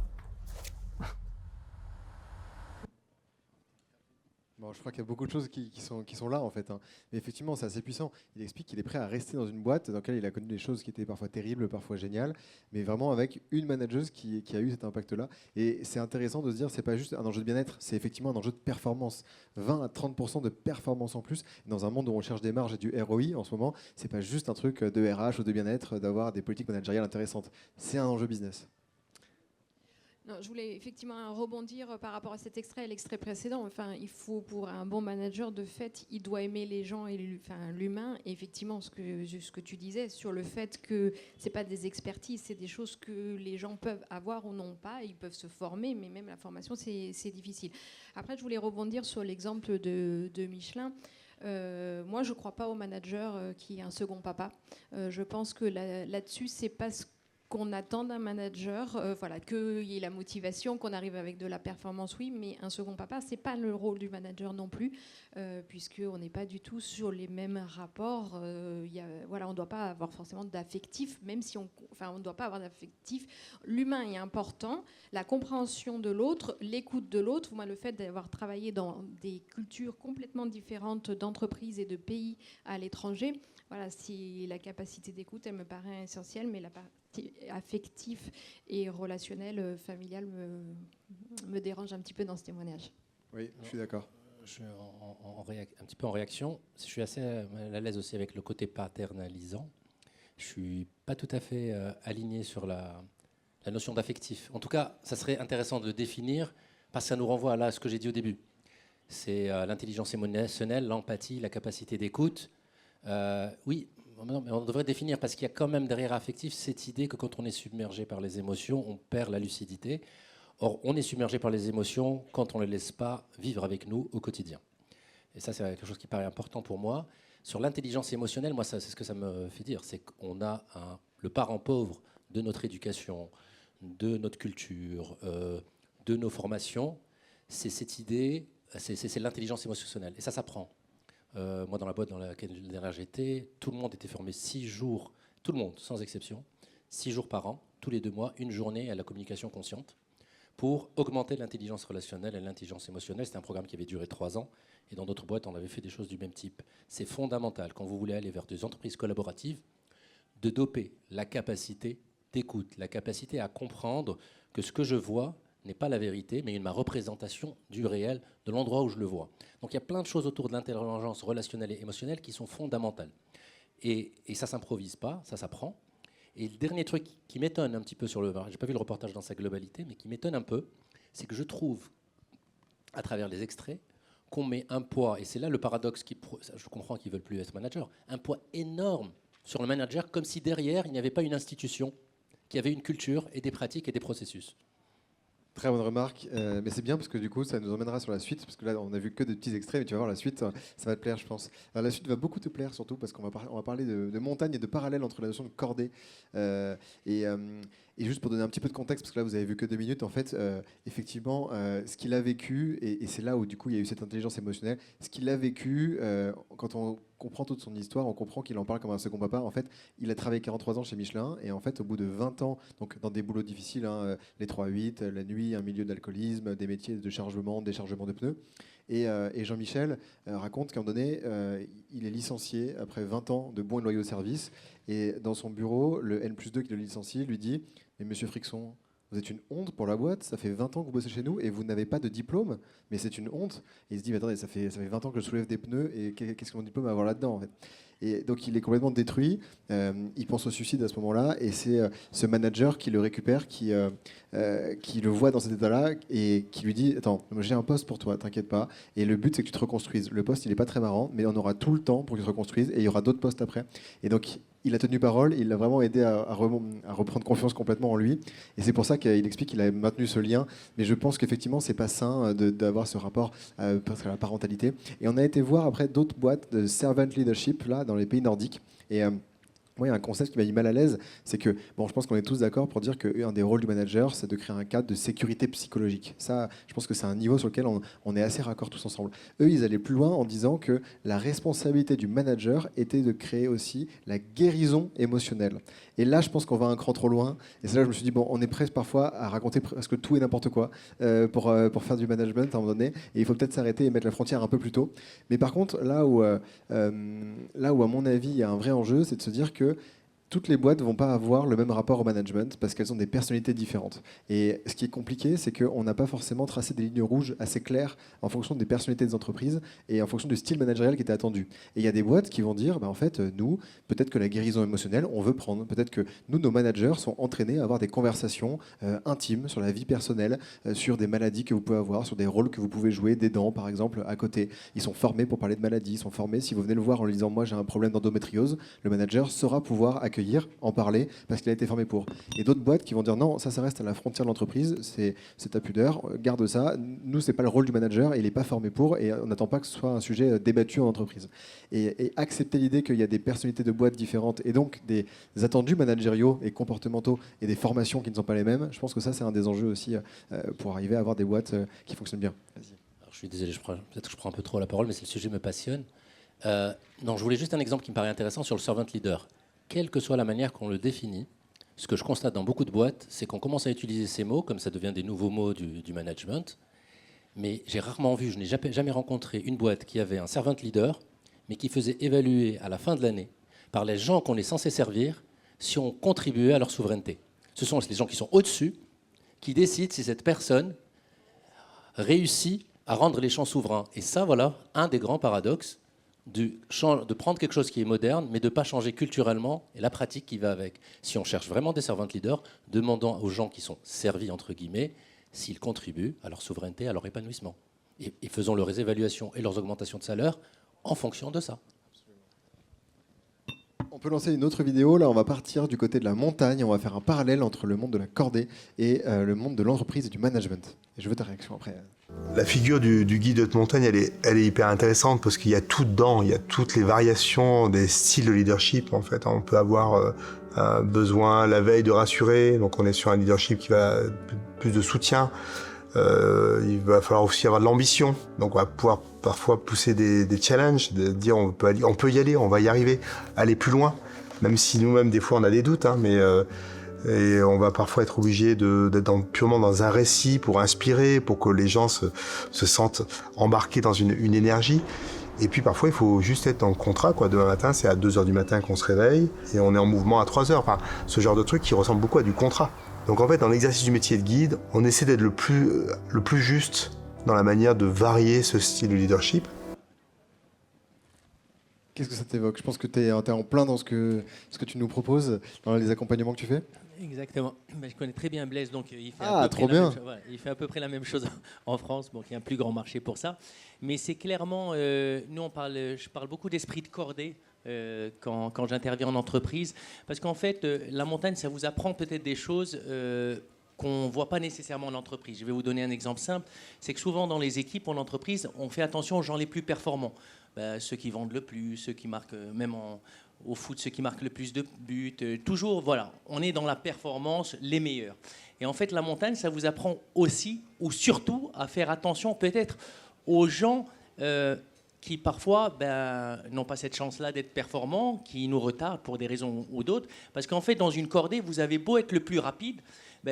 Bon, je crois qu'il y a beaucoup de choses qui sont là, en fait. Hein. Mais effectivement, c'est assez puissant. Il explique qu'il est prêt à rester dans une boîte dans laquelle il a connu des choses qui étaient parfois terribles, parfois géniales, mais vraiment avec une manageuse qui a eu cet impact-là. Et c'est intéressant de se dire, c'est pas juste un enjeu de bien-être, c'est effectivement un enjeu de performance. 20 à 30% de performance en plus. Dans un monde où on cherche des marges et du ROI, en ce moment, c'est pas juste un truc de RH ou de bien-être, d'avoir des politiques managériales intéressantes. C'est un enjeu business. Non, je voulais effectivement rebondir par rapport à cet extrait et l'extrait précédent. Enfin, il faut, pour un bon manager, de fait, il doit aimer les gens et l'humain. Et effectivement, ce que tu disais sur le fait que c'est pas des expertises, c'est des choses que les gens peuvent avoir ou non pas. Ils peuvent se former, mais même la formation, c'est difficile. Après, je voulais rebondir sur l'exemple de Michelin. Moi, je ne crois pas au manager qui est un second papa. Je pense que là-dessus, c'est pas qu'on attend d'un manager, voilà, qu'il y ait la motivation, qu'on arrive avec de la performance, oui, mais un second papa, c'est pas le rôle du manager non plus, puisqu'on n'est pas du tout sur les mêmes rapports. Voilà, on ne doit pas avoir forcément d'affectif, même si on ne doit pas avoir d'affectif. L'humain est important, la compréhension de l'autre, l'écoute de l'autre. Moi, le fait d'avoir travaillé dans des cultures complètement différentes d'entreprises et de pays à l'étranger, voilà, si la capacité d'écoute, elle me paraît essentielle, mais la partie affectif et relationnel, familial me dérange un petit peu dans ce témoignage. Oui, je suis d'accord. Je suis un petit peu en réaction. Je suis assez à l'aise aussi avec le côté paternalisant. Je ne suis pas tout à fait aligné sur la notion d'affectif. En tout cas, ça serait intéressant de le définir parce que ça nous renvoie à ce que j'ai dit au début. C'est l'intelligence émotionnelle, l'empathie, la capacité d'écoute. Oui, mais on devrait définir, parce qu'il y a quand même derrière affectif cette idée que quand on est submergé par les émotions, on perd la lucidité. Or, on est submergé par les émotions quand on ne les laisse pas vivre avec nous au quotidien. Et ça, c'est quelque chose qui paraît important pour moi. Sur l'intelligence émotionnelle, moi, c'est ce que ça me fait dire, c'est qu'on a le parent pauvre de notre éducation, de notre culture, de nos formations. C'est cette idée, c'est l'intelligence émotionnelle. Et ça s'apprend. Moi, dans la boîte dans laquelle j'étais, tout le monde était formé 6 jours, tout le monde, sans exception, 6 jours par an, tous les 2 mois, une journée à la communication consciente pour augmenter l'intelligence relationnelle et l'intelligence émotionnelle. C'était un programme qui avait duré 3 ans. Et dans d'autres boîtes, on avait fait des choses du même type. C'est fondamental, quand vous voulez aller vers des entreprises collaboratives, de doper la capacité d'écoute, la capacité à comprendre que ce que je vois n'est pas la vérité, mais ma représentation du réel, de l'endroit où je le vois. Donc il y a plein de choses autour de l'intelligence relationnelle et émotionnelle qui sont fondamentales. Et ça ne s'improvise pas, ça s'apprend. Et le dernier truc qui m'étonne un petit peu sur le... Je n'ai pas vu le reportage dans sa globalité, mais qui m'étonne un peu, c'est que je trouve, à travers les extraits, qu'on met un poids, et c'est là le paradoxe, je comprends qu'ils ne veulent plus être manager, un poids énorme sur le manager, comme si derrière, il n'y avait pas une institution qui avait une culture et des pratiques et des processus. Très bonne remarque, mais c'est bien parce que du coup ça nous emmènera sur la suite, parce que là on a vu que des petits extraits, mais tu vas voir la suite, ça va te plaire je pense. Alors, la suite va beaucoup te plaire surtout parce qu'on va parler de montagne et de parallèle entre la notion de cordée et juste pour donner un petit peu de contexte, parce que là vous avez vu que 2 minutes, en fait effectivement ce qu'il a vécu, et c'est là où du coup il y a eu cette intelligence émotionnelle, ce qu'il a vécu quand on comprend toute son histoire, on comprend qu'il en parle comme un second papa. En fait, il a travaillé 43 ans chez Michelin et en fait, au bout de 20 ans, donc dans des boulots difficiles, les 3-8, la nuit, un milieu d'alcoolisme, des métiers de chargement, déchargement de pneus. Et Jean-Michel raconte qu'à un moment donné, il est licencié après 20 ans de bons et loyaux services. Et dans son bureau, le N+2 qui le licencie lui dit « Mais monsieur Frixon, vous êtes une honte pour la boîte, ça fait 20 ans que vous bossez chez nous et vous n'avez pas de diplôme, mais c'est une honte. » Et il se dit, mais attendez, ça fait 20 ans que je soulève des pneus et qu'est-ce que mon diplôme va avoir là-dedans en fait. Et donc il est complètement détruit, il pense au suicide à ce moment-là et c'est ce manager qui le récupère, qui le voit dans cet état-là et qui lui dit, attends, j'ai un poste pour toi, t'inquiète pas, et le but c'est que tu te reconstruises. Le poste il n'est pas très marrant, mais on aura tout le temps pour que tu te reconstruises et il y aura d'autres postes après. Et donc il a tenu parole, il l'a vraiment aidé à reprendre confiance complètement en lui. Et c'est pour ça qu'il explique qu'il a maintenu ce lien. Mais je pense qu'effectivement, c'est pas sain d'avoir ce rapport presque à la parentalité. Et on a été voir après d'autres boîtes de servant leadership là, dans les pays nordiques. Et moi, il y a un concept qui m'a mis mal à l'aise, c'est que, bon, je pense qu'on est tous d'accord pour dire qu'un des rôles du manager, c'est de créer un cadre de sécurité psychologique. Ça, je pense que c'est un niveau sur lequel on est assez raccord tous ensemble. Eux, ils allaient plus loin en disant que la responsabilité du manager était de créer aussi la guérison émotionnelle. Et là, je pense qu'on va un cran trop loin. Et c'est là que je me suis dit, bon, on est presque parfois à raconter presque tout et n'importe quoi pour faire du management à un moment donné. Et il faut peut-être s'arrêter et mettre la frontière un peu plus tôt. Mais par contre, là où à mon avis, il y a un vrai enjeu, c'est de se dire que toutes les boîtes ne vont pas avoir le même rapport au management parce qu'elles ont des personnalités différentes. Et ce qui est compliqué, c'est qu'on n'a pas forcément tracé des lignes rouges assez claires en fonction des personnalités des entreprises et en fonction du style managérial qui était attendu. Et il y a des boîtes qui vont dire, bah, en fait, nous, peut-être que la guérison émotionnelle, on veut prendre. Peut-être que nous, nos managers sont entraînés à avoir des conversations intimes sur la vie personnelle, sur des maladies que vous pouvez avoir, sur des rôles que vous pouvez jouer, d'aidants, par exemple, à côté. Ils sont formés pour parler de maladies. Ils sont formés, si vous venez le voir en lui disant, moi, j'ai un problème d'endométriose, le manager saura pouvoir accueillir l'accueillir, en parler, parce qu'il a été formé pour. Et d'autres boîtes qui vont dire non, ça reste à la frontière de l'entreprise, c'est ta pudeur, garde ça. Nous, c'est pas le rôle du manager, il n'est pas formé pour, et on n'attend pas que ce soit un sujet débattu en entreprise. Et accepter l'idée qu'il y a des personnalités de boîtes différentes, et donc des attendus managériaux et comportementaux, et des formations qui ne sont pas les mêmes, je pense que ça, c'est un des enjeux aussi pour arriver à avoir des boîtes qui fonctionnent bien. Vas-y. Alors, je suis désolé, peut-être que je prends un peu trop la parole, mais le sujet me passionne. Non, je voulais juste un exemple qui me paraît intéressant sur le servant leader. Quelle que soit la manière qu'on le définit, ce que je constate dans beaucoup de boîtes, c'est qu'on commence à utiliser ces mots, comme ça devient des nouveaux mots du management. Mais j'ai rarement vu, je n'ai jamais rencontré une boîte qui avait un servant leader, mais qui faisait évaluer à la fin de l'année, par les gens qu'on est censé servir, si on contribuait à leur souveraineté. Ce sont les gens qui sont au-dessus, qui décident si cette personne réussit à rendre les champs souverains. Et ça, voilà, un des grands paradoxes de prendre quelque chose qui est moderne, mais de ne pas changer culturellement et la pratique qui va avec. Si on cherche vraiment des servant leaders, demandons aux gens qui sont servis, entre guillemets, s'ils contribuent à leur souveraineté, à leur épanouissement. Et faisons leurs évaluations et leurs augmentations de salaire en fonction de ça. On peut lancer une autre vidéo. Là, on va partir du côté de la montagne. On va faire un parallèle entre le monde de la cordée et le monde de l'entreprise et du management. Et je veux ta réaction après. La figure du guide de haute montagne, elle est hyper intéressante parce qu'il y a tout dedans. Il y a toutes les variations des styles de leadership. En fait, on peut avoir un besoin la veille de rassurer. Donc, on est sur un leadership qui va plus de soutien. Il va falloir aussi avoir de l'ambition. Donc, on va pouvoir parfois pousser des challenges, de dire on peut y aller, on va y arriver, aller plus loin. Même si nous-mêmes, des fois, on a des doutes, hein, mais et on va parfois être obligé d'être purement dans un récit pour inspirer, pour que les gens se sentent embarqués dans une énergie. Et puis parfois, il faut juste être dans le contrat, quoi. Demain matin, c'est à 2h du matin qu'on se réveille et on est en mouvement à 3h. Enfin, ce genre de truc qui ressemble beaucoup à du contrat. Donc en fait, dans l'exercice du métier de guide, on essaie d'être le plus juste dans la manière de varier ce style de leadership. Qu'est-ce que ça t'évoque? Je pense que tu es en plein dans ce que tu nous proposes, dans les accompagnements que tu fais. Exactement. Je connais très bien Blaise, donc il fait, il fait à peu près la même chose en France, donc il y a un plus grand marché pour ça. Mais c'est clairement, nous je parle beaucoup d'esprit de cordée quand j'interviens en entreprise, parce qu'en fait, la montagne, ça vous apprend peut-être des choses qu'on ne voit pas nécessairement en entreprise. Je vais vous donner un exemple simple, c'est que souvent dans les équipes en entreprise, on fait attention aux gens les plus performants. Ceux qui vendent le plus, ceux qui marquent, même au foot, ceux qui marquent le plus de buts. Toujours, voilà, on est dans la performance, les meilleurs. Et en fait, la montagne, ça vous apprend aussi, ou surtout, à faire attention peut-être aux gens qui parfois n'ont pas cette chance-là d'être performants, qui nous retardent pour des raisons ou d'autres. Parce qu'en fait, dans une cordée, vous avez beau être le plus rapide,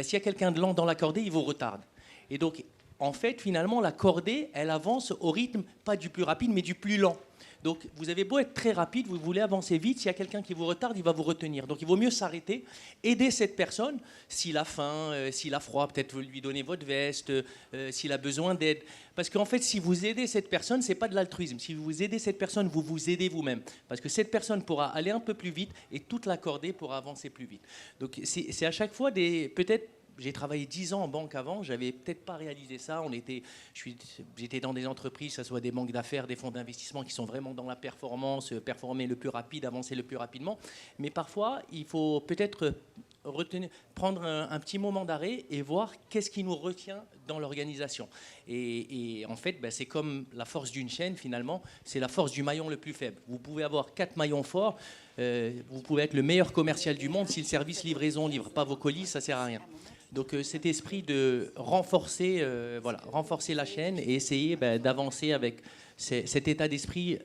s'il y a quelqu'un de lent dans la cordée, il vous retarde. Et donc, en fait, finalement, la cordée, elle avance au rythme, pas du plus rapide, mais du plus lent. Donc, vous avez beau être très rapide, vous voulez avancer vite, s'il y a quelqu'un qui vous retarde, il va vous retenir. Donc, il vaut mieux s'arrêter, aider cette personne, s'il a faim, s'il a froid, peut-être vous lui donnez votre veste, s'il a besoin d'aide. Parce qu'en fait, si vous aidez cette personne, ce n'est pas de l'altruisme. Si vous aidez cette personne, vous vous aidez vous-même. Parce que cette personne pourra aller un peu plus vite et toute la cordée pourra avancer plus vite. Donc, c'est à chaque fois peut-être. J'ai travaillé 10 ans en banque avant, j'avais peut-être pas réalisé ça. J'étais dans des entreprises, que ce soit des banques d'affaires, des fonds d'investissement qui sont vraiment dans la performance, performer le plus rapide, avancer le plus rapidement. Mais parfois, il faut peut-être prendre un petit moment d'arrêt et voir qu'est-ce qui nous retient dans l'organisation. Et en fait, c'est comme la force d'une chaîne, finalement, c'est la force du maillon le plus faible. Vous pouvez avoir 4 maillons forts, vous pouvez être le meilleur commercial du monde, si le service livraison ne livre pas vos colis, ça ne sert à rien. Donc cet esprit de renforcer la chaîne et essayer d'avancer avec cet état d'esprit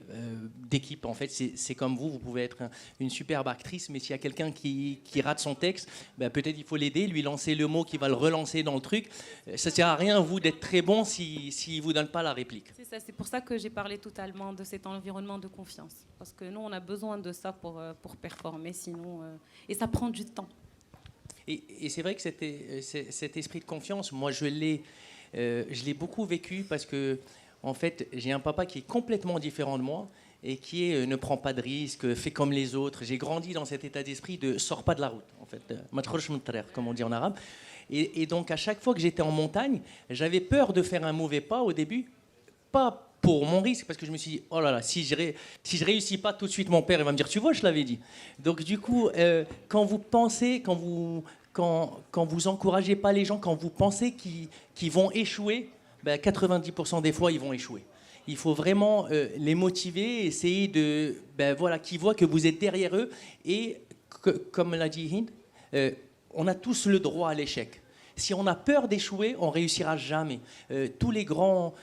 d'équipe. En fait, c'est comme vous pouvez être une superbe actrice, mais s'il y a quelqu'un qui rate son texte, peut-être il faut l'aider, lui lancer le mot qui va le relancer dans le truc. Ça ne sert à rien, vous, d'être très bon s'il ne vous donne pas la réplique. C'est ça, c'est pour ça que j'ai parlé totalement de cet environnement de confiance. Parce que nous, on a besoin de ça pour performer, sinon... Et ça prend du temps. Et c'est vrai que cet esprit de confiance, moi, je l'ai beaucoup vécu parce que, en fait, j'ai un papa qui est complètement différent de moi et qui ne prend pas de risques, fait comme les autres. J'ai grandi dans cet état d'esprit de « sors pas de la route », en fait, comme on dit en arabe. Et donc, à chaque fois que j'étais en montagne, j'avais peur de faire un mauvais pas au début, pas pour mon risque, parce que je me suis dit, oh là là, si je réussis pas tout de suite, mon père il va me dire, tu vois, je l'avais dit. Donc du coup, quand vous pensez, quand vous encouragez pas les gens, quand vous pensez qu'ils vont échouer, 90% des fois, ils vont échouer. Il faut vraiment les motiver, essayer de, qu'ils voient que vous êtes derrière eux. Et comme l'a dit Hind, on a tous le droit à l'échec. Si on a peur d'échouer, on réussira jamais. Tous les grands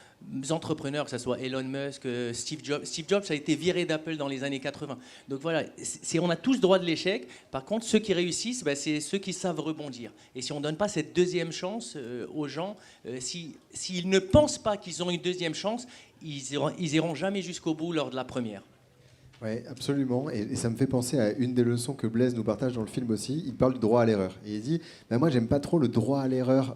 entrepreneurs, que ce soit Elon Musk, Steve Jobs a été viré d'Apple dans les années 80. Donc voilà, on a tous droit de l'échec. Par contre, ceux qui réussissent, c'est ceux qui savent rebondir. Et si on ne donne pas cette deuxième chance aux gens, s'ils ne pensent pas qu'ils ont une deuxième chance, ils iront jamais jusqu'au bout lors de la première. Oui, absolument. Et ça me fait penser à une des leçons que Blaise nous partage dans le film aussi. Il parle du droit à l'erreur. Et il dit, moi, j'aime pas trop le droit à l'erreur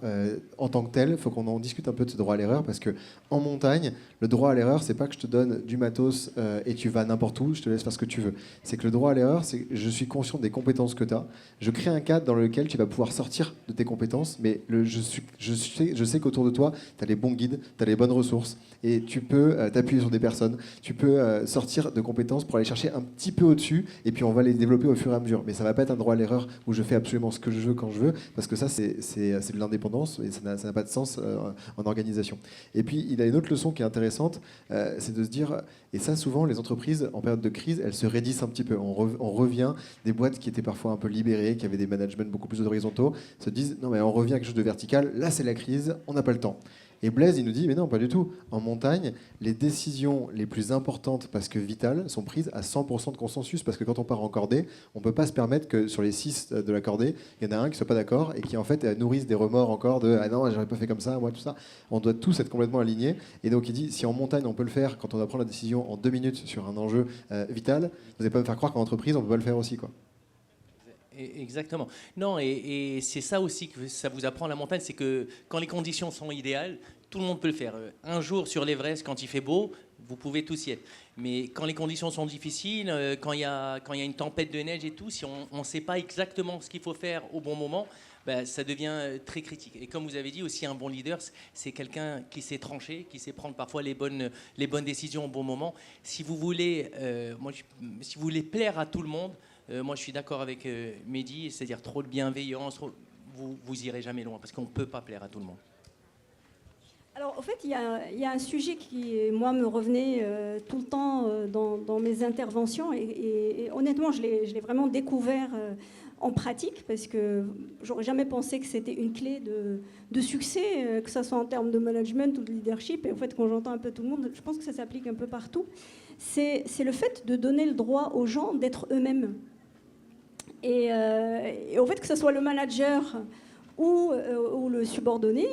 en tant que tel. Il faut qu'on en discute un peu de ce droit à l'erreur, parce que en montagne, le droit à l'erreur, c'est pas que je te donne du matos et tu vas n'importe où, je te laisse faire ce que tu veux. C'est que le droit à l'erreur, c'est que je suis conscient des compétences que tu as. Je crée un cadre dans lequel tu vas pouvoir sortir de tes compétences, mais je sais qu'autour de toi, tu as les bons guides, tu as les bonnes ressources, et tu peux t'appuyer sur des personnes, tu peux sortir de compétences pour aller chercher un petit peu au-dessus, et puis on va les développer au fur et à mesure. Mais ça va pas être un droit à l'erreur où je fais absolument ce que je veux quand je veux, parce que ça, c'est de l'indépendance, et ça n'a pas de sens en organisation. Et puis, il a une autre leçon qui est intéressante, c'est de se dire, et ça, souvent, les entreprises, en période de crise, elles se raidissent un petit peu. On revient, des boîtes qui étaient parfois un peu libérées, qui avaient des managements beaucoup plus horizontaux, se disent, non, mais on revient à quelque chose de vertical, là, c'est la crise, on n'a pas le temps. Et Blaise, il nous dit, mais non, pas du tout. En montagne, les décisions les plus importantes, parce que vitales, sont prises à 100% de consensus. Parce que quand on part en cordée, on ne peut pas se permettre que sur les 6 de la cordée, il y en a un qui ne soit pas d'accord et qui en fait nourrisse des remords encore de « Ah non, j'aurais pas fait comme ça, moi, tout ça ». On doit tous être complètement alignés. Et donc il dit, si en montagne, on peut le faire quand on doit prendre la décision en 2 minutes sur un enjeu vital, vous n'allez pas me faire croire qu'en entreprise, on ne peut pas le faire aussi, quoi. Exactement. Non, et c'est ça aussi que ça vous apprend la montagne, c'est que quand les conditions sont idéales, tout le monde peut le faire. Un jour sur l'Everest, quand il fait beau, vous pouvez tous y être. Mais quand les conditions sont difficiles, quand il y a une tempête de neige et tout, si on ne sait pas exactement ce qu'il faut faire au bon moment, ça devient très critique. Et comme vous avez dit, aussi un bon leader, c'est quelqu'un qui sait trancher, qui sait prendre parfois les bonnes décisions au bon moment. Si vous voulez plaire à tout le monde, moi, je suis d'accord avec Mehdi, c'est-à-dire trop de bienveillance, vous irez jamais loin, parce qu'on ne peut pas plaire à tout le monde. Alors, en fait, il y a un sujet qui, moi, me revenait tout le temps dans mes interventions, et honnêtement, je l'ai vraiment découvert en pratique, parce que j'aurais jamais pensé que c'était une clé de succès, que ce soit en termes de management ou de leadership. Et en fait, quand j'entends un peu tout le monde, je pense que ça s'applique un peu partout. C'est le fait de donner le droit aux gens d'être eux-mêmes. Et au fait, que ce soit le manager ou le subordonné,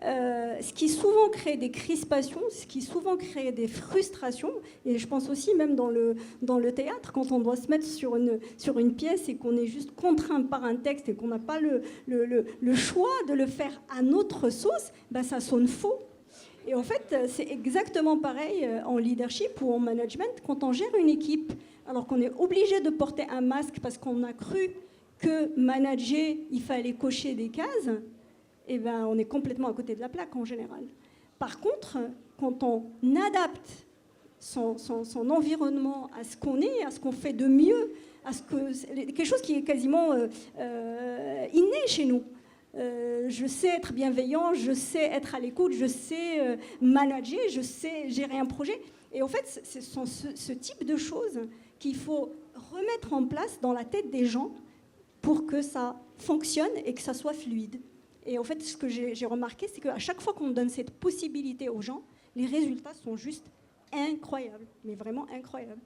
ce qui souvent crée des crispations, ce qui souvent crée des frustrations, et je pense aussi même dans le théâtre, quand on doit se mettre sur une pièce et qu'on est juste contraint par un texte et qu'on n'a pas le choix de le faire à notre sauce, ça sonne faux. Et en fait, c'est exactement pareil en leadership ou en management. Quand on gère une équipe, alors qu'on est obligé de porter un masque parce qu'on a cru que manager, il fallait cocher des cases, on est complètement à côté de la plaque en général. Par contre, quand on adapte son environnement à ce qu'on est, à ce qu'on fait de mieux, quelque chose qui est quasiment inné chez nous. Je sais être bienveillant, je sais être à l'écoute, je sais manager, je sais gérer un projet. Et en fait, ce sont ce type de choses qu'il faut remettre en place dans la tête des gens pour que ça fonctionne et que ça soit fluide. Et en fait, ce que j'ai remarqué, c'est qu'à chaque fois qu'on donne cette possibilité aux gens, les résultats sont juste incroyables, mais vraiment incroyables.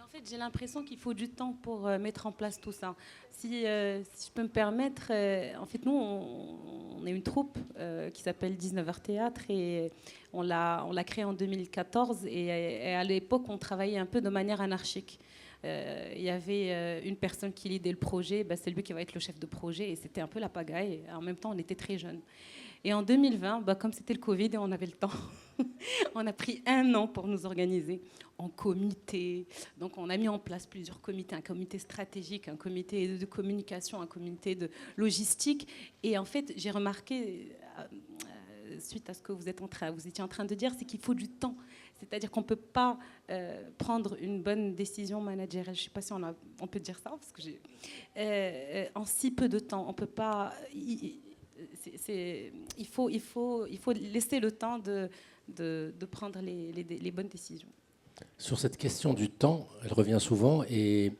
En fait, j'ai l'impression qu'il faut du temps pour mettre en place tout ça. Si je peux me permettre, en fait, nous, on est une troupe qui s'appelle 19h Théâtre et on l'a créée en 2014 et à l'époque, on travaillait un peu de manière anarchique. Il y avait une personne qui lidait le projet, c'est lui qui va être le chef de projet et c'était un peu la pagaille. En même temps, on était très jeunes. Et en 2020, comme c'était le Covid et on avait le temps, on a pris 1 an pour nous organiser en comité. Donc on a mis en place plusieurs comités, un comité stratégique, un comité de communication, un comité de logistique. Et en fait, j'ai remarqué suite à ce que vous étiez en train de dire, c'est qu'il faut du temps. C'est-à-dire qu'on ne peut pas prendre une bonne décision managériale. Je ne sais pas si on peut dire ça, parce que en si peu de temps, on ne peut pas... Il faut laisser le temps de prendre les bonnes décisions. Sur cette question du temps, elle revient souvent, et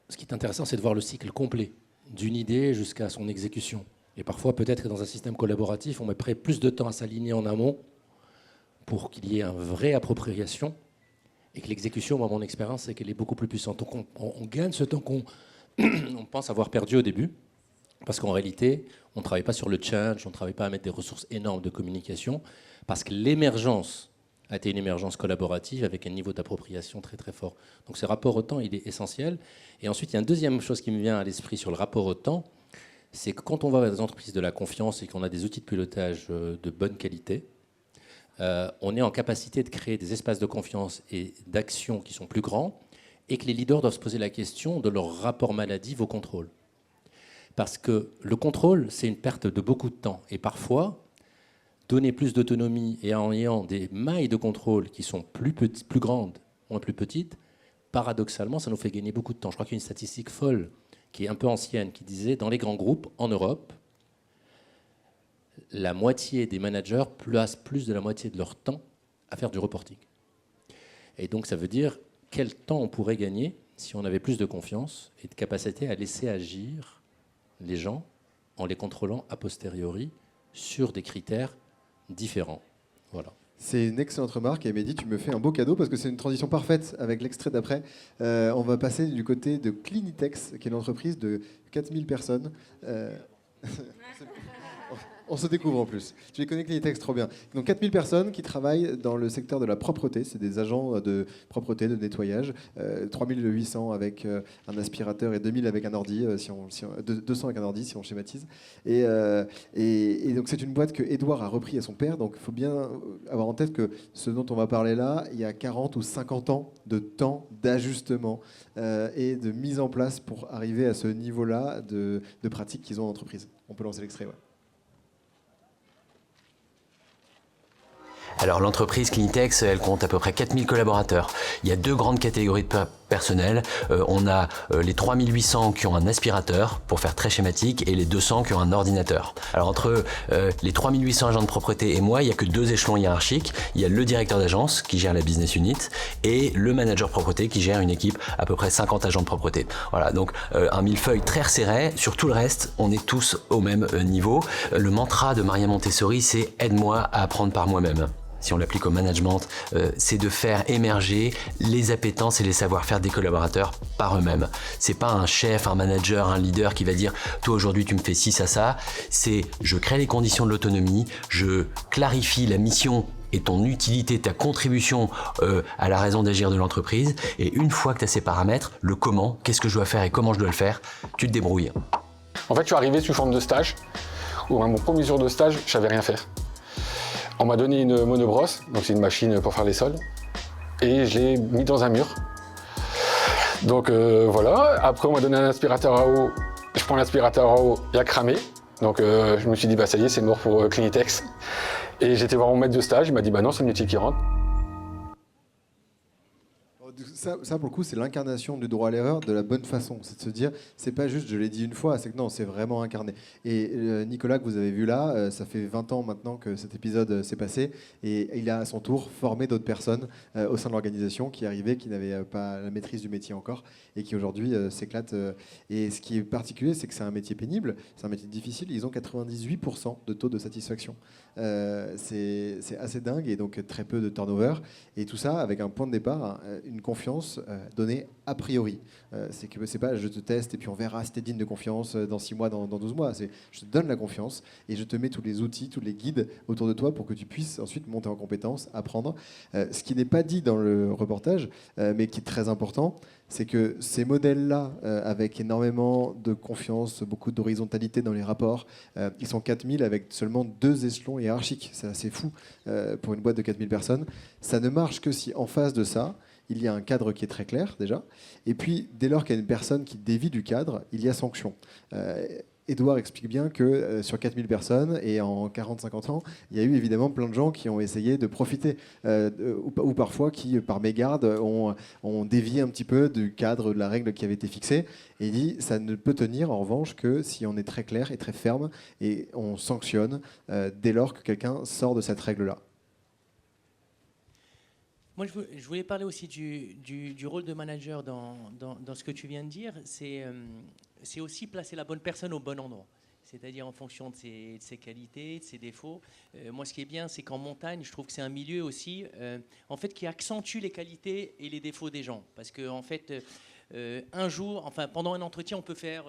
ce qui est intéressant, c'est de voir le cycle complet, d'une idée jusqu'à son exécution. Et parfois, peut-être que dans un système collaboratif, on met plus de temps à s'aligner en amont pour qu'il y ait une vraie appropriation, et que l'exécution, moi, mon expérience, c'est qu'elle est beaucoup plus puissante. Donc on gagne ce temps qu'on on pense avoir perdu au début, parce qu'en réalité, on ne travaille pas sur le change, on ne travaille pas à mettre des ressources énormes de communication, parce que l'émergence a été une émergence collaborative avec un niveau d'appropriation très très fort. Donc ce rapport au temps, il est essentiel. Et ensuite, il y a une deuxième chose qui me vient à l'esprit sur le rapport au temps, c'est que quand on va vers des entreprises de la confiance et qu'on a des outils de pilotage de bonne qualité, on est en capacité de créer des espaces de confiance et d'action qui sont plus grands, et que les leaders doivent se poser la question de leur rapport maladif au contrôle. Parce que le contrôle, c'est une perte de beaucoup de temps. Et parfois, donner plus d'autonomie et en ayant des mailles de contrôle qui sont plus grandes, moins plus petites, paradoxalement, ça nous fait gagner beaucoup de temps. Je crois qu'il y a une statistique folle, qui est un peu ancienne, qui disait, dans les grands groupes, en Europe, la moitié des managers placent plus de la moitié de leur temps à faire du reporting. Et donc, ça veut dire quel temps on pourrait gagner si on avait plus de confiance et de capacité à laisser agir les gens en les contrôlant a posteriori sur des critères différents. Voilà. C'est une excellente remarque, et Mehdi, tu me fais un beau cadeau parce que c'est une transition parfaite avec l'extrait d'après. On va passer du côté de Clinitex, qui est une entreprise de 4000 personnes. On se découvre en plus. Tu les connais, Clinitex, trop bien. Donc 4000 personnes qui travaillent dans le secteur de la propreté. C'est des agents de propreté, de nettoyage. 3800 avec un aspirateur et 2000 avec un ordi, 200 avec un ordi si on schématise. Et donc c'est une boîte que Edouard a repris à son père. Donc il faut bien avoir en tête que ce dont on va parler là, il y a 40 ou 50 ans de temps d'ajustement et de mise en place pour arriver à ce niveau-là de pratique qu'ils ont en entreprise. On peut lancer l'extrait, ouais. Alors l'entreprise Clinitex, elle compte à peu près 4000 collaborateurs. Il y a deux grandes catégories de personnel. On a les 3800 qui ont un aspirateur, pour faire très schématique, et les 200 qui ont un ordinateur. Alors entre les 3800 agents de propreté et moi, il n'y a que deux échelons hiérarchiques. Il y a le directeur d'agence qui gère la business unit et le manager propreté qui gère une équipe à peu près 50 agents de propreté. Voilà, donc un millefeuille très resserré. Sur tout le reste, on est tous au même niveau. Le mantra de Maria Montessori, c'est « aide-moi à apprendre par moi-même ». Si on l'applique au management, c'est de faire émerger les appétences et les savoir-faire des collaborateurs par eux-mêmes. C'est pas un chef, un manager, un leader qui va dire « toi aujourd'hui tu me fais ci, ça ». C'est je crée les conditions de l'autonomie, je clarifie la mission et ton utilité, ta contribution à la raison d'agir de l'entreprise. Et une fois que tu as ces paramètres, le comment, qu'est-ce que je dois faire et comment je dois le faire, tu te débrouilles. En fait, je suis arrivé sous forme de stage, où à mon premier jour de stage, je savais rien faire. On m'a donné une monobrosse, donc c'est une machine pour faire les sols, et je l'ai mis dans un mur. Donc voilà, après on m'a donné un aspirateur à eau, je prends l'aspirateur à eau, il a cramé. Donc je me suis dit, bah ça y est, c'est mort pour Clinitex. Et j'étais voir mon maître de stage, il m'a dit, bah non, c'est le métier qui rentre. Ça, pour le coup, c'est l'incarnation du droit à l'erreur de la bonne façon. C'est de se dire, c'est pas juste, je l'ai dit une fois, c'est que non, c'est vraiment incarné. Et Nicolas, que vous avez vu là, ça fait 20 ans maintenant que cet épisode s'est passé, et il a à son tour formé d'autres personnes au sein de l'organisation qui arrivaient, qui n'avaient pas la maîtrise du métier encore, et qui aujourd'hui s'éclatent. Et ce qui est particulier, c'est que c'est un métier pénible, c'est un métier difficile. Ils ont 98% de taux de satisfaction. C'est assez dingue, et donc très peu de turnover. Et tout ça avec un point de départ, une confiance donnée a priori. C'est que c'est pas je te teste et puis on verra si t'es digne de confiance dans 6 mois, dans 12 mois. C'est je te donne la confiance et je te mets tous les outils, tous les guides autour de toi pour que tu puisses ensuite monter en compétences, apprendre. Ce qui n'est pas dit dans le reportage, mais qui est très important, c'est que ces modèles-là, avec énormément de confiance, beaucoup d'horizontalité dans les rapports, ils sont 4000 avec seulement 2 échelons hiérarchiques. C'est assez fou pour une boîte de 4000 personnes. Ça ne marche que si en face de ça, il y a un cadre qui est très clair déjà. Et puis, dès lors qu'il y a une personne qui dévie du cadre, il y a sanction. Édouard explique bien que sur 4000 personnes et en 40-50 ans, il y a eu évidemment plein de gens qui ont essayé de profiter ou parfois qui, par mégarde, ont dévié un petit peu du cadre, de la règle qui avait été fixée. Et il dit ça ne peut tenir en revanche que si on est très clair et très ferme et on sanctionne dès lors que quelqu'un sort de cette règle-là. Moi, je voulais parler aussi du rôle de manager dans ce que tu viens de dire. C'est aussi placer la bonne personne au bon endroit. C'est-à-dire en fonction de ses qualités, de ses défauts. Moi, ce qui est bien, c'est qu'en montagne, je trouve que c'est un milieu aussi, en fait, qui accentue les qualités et les défauts des gens. Parce que, en fait, un jour, enfin, pendant un entretien, on peut faire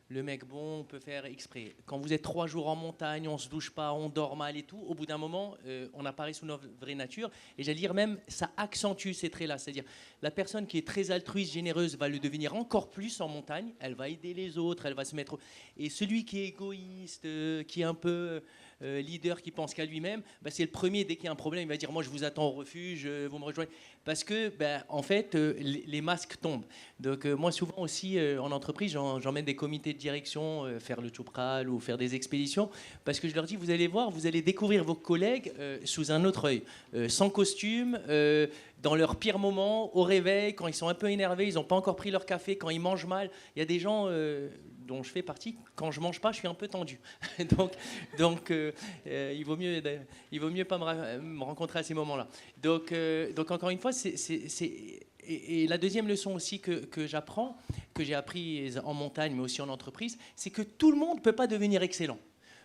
le mec bon, on peut faire exprès. Quand vous êtes 3 jours en montagne, on se douche pas, on dort mal et tout, au bout d'un moment, on apparaît sous notre vraie nature. Et j'allais dire même, ça accentue ces traits-là. C'est-à-dire, la personne qui est très altruiste, généreuse, va le devenir encore plus en montagne. Elle va aider les autres, elle va se mettre... Et celui qui est égoïste, qui est un peu leader, qui pense qu'à lui-même, bah, c'est le premier, dès qu'il y a un problème, il va dire « moi, je vous attends au refuge, vous me rejoignez ». Parce que, bah, en fait, les masques tombent. Donc, moi, souvent aussi, en entreprise, j'emmène des comités de direction faire le Tchoupral ou faire des expéditions, parce que je leur dis, vous allez voir, vous allez découvrir vos collègues sous un autre œil, sans costume, dans leur pire moment, au réveil, quand ils sont un peu énervés, ils n'ont pas encore pris leur café, quand ils mangent mal. Il y a des gens dont je fais partie, quand je mange pas, je suis un peu tendu. donc il vaut mieux pas me rencontrer à ces moments-là. Donc encore une fois, et la deuxième leçon aussi que j'apprends, que j'ai appris en montagne, mais aussi en entreprise, c'est que tout le monde ne peut pas devenir excellent.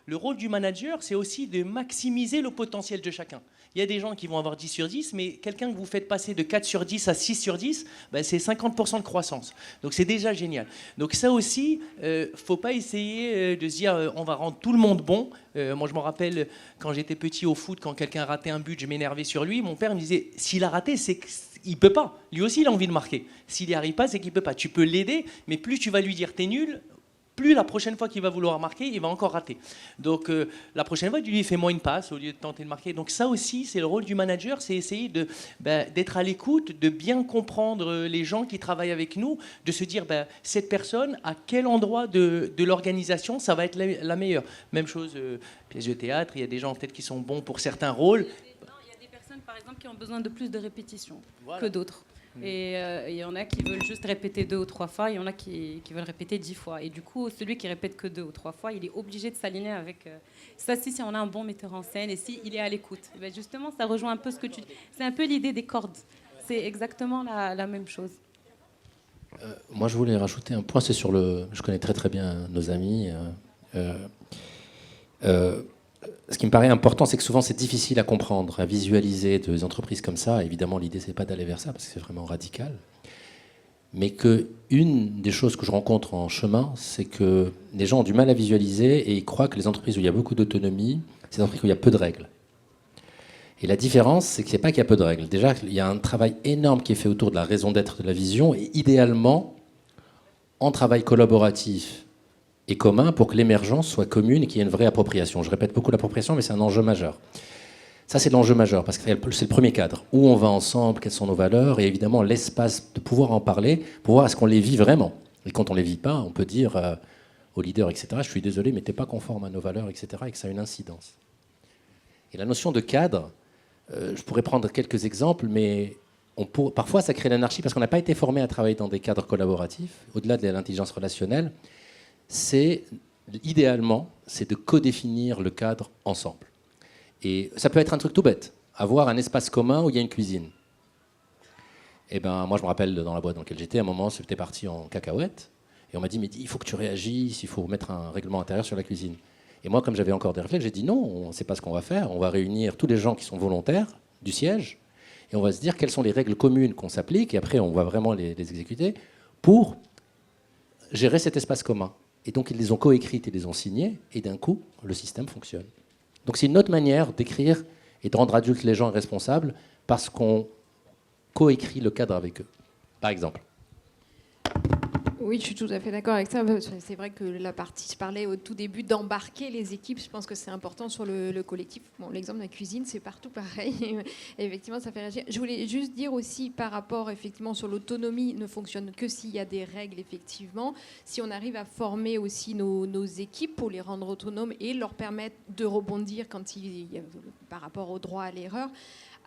Le rôle du manager, c'est aussi de maximiser le potentiel de chacun. Il y a des gens qui vont avoir 10 sur 10, mais quelqu'un que vous faites passer de 4 sur 10 à 6 sur 10, ben c'est 50% de croissance. Donc c'est déjà génial. Donc ça aussi, faut pas essayer de se dire on va rendre tout le monde bon. Moi je me rappelle quand j'étais petit au foot, quand quelqu'un ratait un but, je m'énervais sur lui. Mon père me disait s'il a raté, c'est qu'il peut pas. Lui aussi il a envie de marquer. S'il n'y arrive pas, c'est qu'il peut pas. Tu peux l'aider, mais plus tu vas lui dire t'es nul, plus la prochaine fois qu'il va vouloir marquer, il va encore rater. Donc la prochaine fois, tu lui fais-moi une passe au lieu de tenter de marquer. Donc ça aussi, c'est le rôle du manager, c'est essayer d'être à l'écoute, de bien comprendre les gens qui travaillent avec nous, de se dire cette personne, à quel endroit de l'organisation, ça va être la meilleure. Même chose, pièce de théâtre, il y a des gens peut-être qui sont bons pour certains rôles. Il y a des personnes, par exemple, qui ont besoin de plus de répétition que d'autres. Et il y en a qui veulent juste répéter 2 ou 3 fois, il y en a qui veulent répéter 10 fois. Et du coup, celui qui répète que 2 ou 3 fois, il est obligé de s'aligner avec ça. Si on a un bon metteur en scène et s'il est à l'écoute, ben justement, ça rejoint un peu ce que tu dis. C'est un peu l'idée des cordes. C'est exactement la même chose. Moi, je voulais rajouter un point. C'est sur je connais très très bien nos amis. Ce qui me paraît important, c'est que souvent c'est difficile à comprendre, à visualiser des entreprises comme ça. Évidemment, l'idée, c'est pas d'aller vers ça, parce que c'est vraiment radical. Mais qu'une des choses que je rencontre en chemin, c'est que les gens ont du mal à visualiser et ils croient que les entreprises où il y a beaucoup d'autonomie, c'est des entreprises où il y a peu de règles. Et la différence, c'est que c'est pas qu'il y a peu de règles. Déjà, il y a un travail énorme qui est fait autour de la raison d'être de la vision, et idéalement, en travail collaboratif et commun pour que l'émergence soit commune et qu'il y ait une vraie appropriation. Je répète beaucoup l'appropriation, mais c'est un enjeu majeur. Ça, c'est l'enjeu majeur, parce que c'est le premier cadre. Où on va ensemble, quelles sont nos valeurs, et évidemment l'espace de pouvoir en parler, pour voir est-ce qu'on les vit vraiment. Et quand on ne les vit pas, on peut dire aux leaders, etc., je suis désolé, mais tu n'es pas conforme à nos valeurs, etc., et que ça a une incidence. Et la notion de cadre, je pourrais prendre quelques exemples, mais parfois ça crée l'anarchie, parce qu'on n'a pas été formé à travailler dans des cadres collaboratifs, au-delà de l'intelligence relationnelle. Idéalement, c'est de codéfinir le cadre ensemble. Et ça peut être un truc tout bête, avoir un espace commun où il y a une cuisine. Et moi, je me rappelle dans la boîte dans laquelle j'étais, à un moment, c'était parti en cacahuète, et on m'a dit, mais il faut que tu réagisses, il faut mettre un règlement intérieur sur la cuisine. Et moi, comme j'avais encore des réflexes, j'ai dit non, on ne sait pas ce qu'on va faire, on va réunir tous les gens qui sont volontaires du siège, et on va se dire quelles sont les règles communes qu'on s'applique, et après, on va vraiment les exécuter pour gérer cet espace commun. Et donc, ils les ont coécrites, ils les ont signées, et d'un coup, le système fonctionne. Donc, c'est une autre manière d'écrire et de rendre adultes les gens responsables parce qu'on coécrit le cadre avec eux. Par exemple. Oui, je suis tout à fait d'accord avec ça. C'est vrai que la partie, je parlais au tout début d'embarquer les équipes. Je pense que c'est important sur le collectif. Bon, l'exemple de la cuisine, c'est partout pareil. Et effectivement, ça fait réagir. Je voulais juste dire aussi par rapport, effectivement, sur l'autonomie, ne fonctionne que s'il y a des règles, effectivement. Si on arrive à former aussi nos équipes pour les rendre autonomes et leur permettre de rebondir par rapport au droit à l'erreur.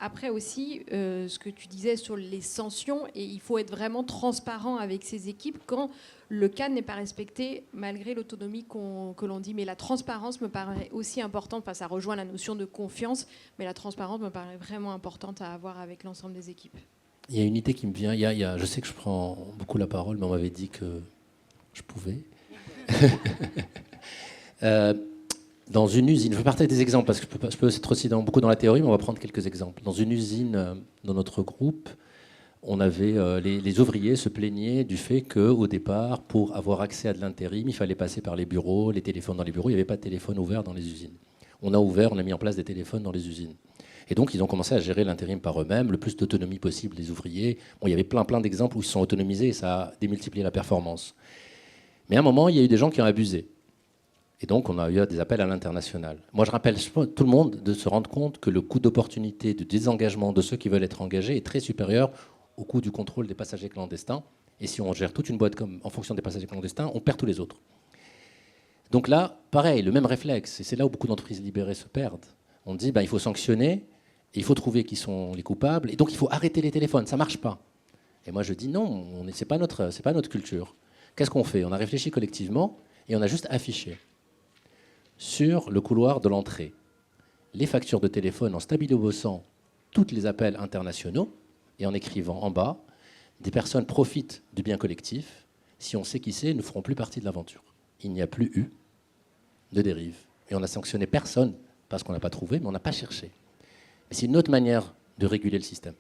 Après aussi, ce que tu disais sur les sanctions, et il faut être vraiment transparent avec ces équipes quand le cadre n'est pas respecté, malgré l'autonomie que l'on dit. Mais la transparence me paraît aussi importante, enfin, ça rejoint la notion de confiance, mais la transparence me paraît vraiment importante à avoir avec l'ensemble des équipes. Il y a une idée qui me vient, je sais que je prends beaucoup la parole, mais on m'avait dit que je pouvais. Dans une usine, je vais partager des exemples parce que je peux être aussi beaucoup dans la théorie, mais on va prendre quelques exemples. Dans une usine, dans notre groupe, on avait les ouvriers se plaignaient du fait qu'au départ, pour avoir accès à de l'intérim, il fallait passer par les bureaux, les téléphones dans les bureaux. Il n'y avait pas de téléphone ouvert dans les usines. On a mis en place des téléphones dans les usines. Et donc, ils ont commencé à gérer l'intérim par eux-mêmes, le plus d'autonomie possible des ouvriers. Bon, il y avait plein d'exemples où ils se sont autonomisés et ça a démultiplié la performance. Mais à un moment, il y a eu des gens qui ont abusé. Et donc, on a eu des appels à l'international. Moi, je rappelle tout le monde de se rendre compte que le coût d'opportunité, de désengagement de ceux qui veulent être engagés est très supérieur au coût du contrôle des passagers clandestins. Et si on gère toute une boîte en fonction des passagers clandestins, on perd tous les autres. Donc là, pareil, le même réflexe. Et c'est là où beaucoup d'entreprises libérées se perdent. On dit, il faut sanctionner, et il faut trouver qui sont les coupables. Et donc, il faut arrêter les téléphones. Ça ne marche pas. Et moi, je dis non, ce n'est pas notre culture. Qu'est-ce qu'on fait? On a réfléchi collectivement et on a juste affiché sur le couloir de l'entrée les factures de téléphone en stabilo-bossant tous les appels internationaux et en écrivant en bas des personnes profitent du bien collectif. Si on sait qui c'est, ne feront plus partie de l'aventure. Il n'y a plus eu de dérive. Et on n'a sanctionné personne parce qu'on n'a pas trouvé, mais on n'a pas cherché. Mais c'est une autre manière de réguler le système.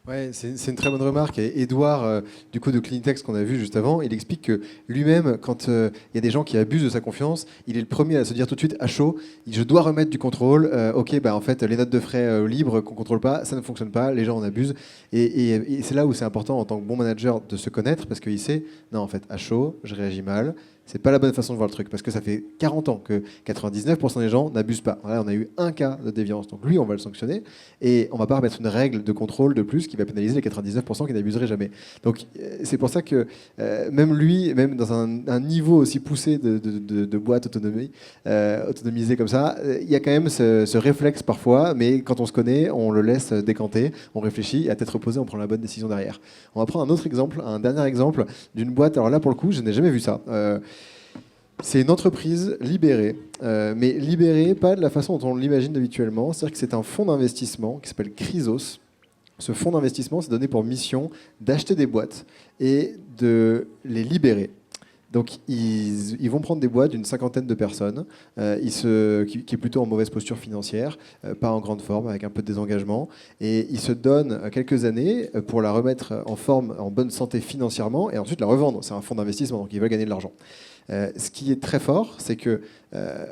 Ouais, c'est une très bonne remarque. Et Edouard, du coup, de Cleantex, qu'on a vu juste avant, il explique que lui-même, quand il y a des gens qui abusent de sa confiance, il est le premier à se dire tout de suite à chaud, je dois remettre du contrôle. En fait, les notes de frais libres qu'on ne contrôle pas, ça ne fonctionne pas, les gens en abusent. Et c'est là où c'est important, en tant que bon manager, de se connaître, parce qu'il sait, non, en fait, à chaud, je réagis mal. C'est pas la bonne façon de voir le truc, parce que ça fait 40 ans que 99% des gens n'abusent pas. Là, on a eu un cas de déviance, donc lui, on va le sanctionner, et on va pas remettre une règle de contrôle de plus qui va pénaliser les 99% qui n'abuseraient jamais. Donc c'est pour ça que même lui, même dans un niveau aussi poussé de boîte autonomisée comme ça, il y a quand même ce réflexe parfois, mais quand on se connaît, on le laisse décanter, on réfléchit, et à tête reposée, on prend la bonne décision derrière. On va prendre un autre exemple, un dernier exemple d'une boîte. Alors là, pour le coup, je n'ai jamais vu ça. C'est une entreprise libérée, mais libérée pas de la façon dont on l'imagine habituellement. C'est-à-dire que c'est un fonds d'investissement qui s'appelle Chrysos. Ce fonds d'investissement s'est donné pour mission d'acheter des boîtes et de les libérer. Donc ils vont prendre des boîtes d'une 50aine de personnes, qui est plutôt en mauvaise posture financière, pas en grande forme, avec un peu de désengagement, et ils se donnent quelques années pour la remettre en forme, en bonne santé financièrement, et ensuite la revendre. C'est un fonds d'investissement, donc ils veulent gagner de l'argent. Ce qui est très fort, c'est que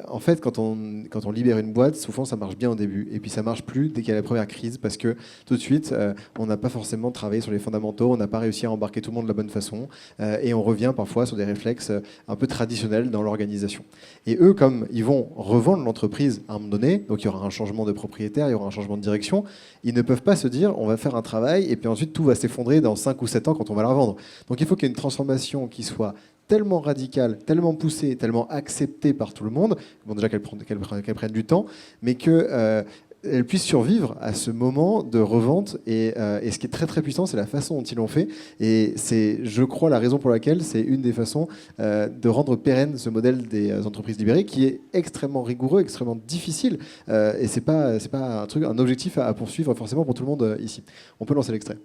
en fait, quand on libère une boîte, souvent ça marche bien au début, et puis ça marche plus dès qu'il y a la première crise, parce que tout de suite, on n'a pas forcément travaillé sur les fondamentaux, on n'a pas réussi à embarquer tout le monde de la bonne façon, et on revient parfois sur des réflexes un peu traditionnels dans l'organisation. Et eux, comme ils vont revendre l'entreprise à un moment donné, donc il y aura un changement de propriétaire, il y aura un changement de direction, ils ne peuvent pas se dire on va faire un travail, et puis ensuite tout va s'effondrer dans 5 ou 7 ans quand on va la revendre. Donc il faut qu'il y ait une transformation qui soit tellement radicale, tellement poussée, tellement acceptée par tout le monde, bon, déjà qu'elle prenne du temps, mais qu'elle puisse survivre à ce moment de revente. Et ce qui est très très puissant, c'est la façon dont ils l'ont fait. Et c'est, je crois, la raison pour laquelle c'est une des façons de rendre pérenne ce modèle des entreprises libérées, qui est extrêmement rigoureux, extrêmement difficile. Et c'est pas un objectif à poursuivre forcément pour tout le monde ici. On peut lancer l'extrait.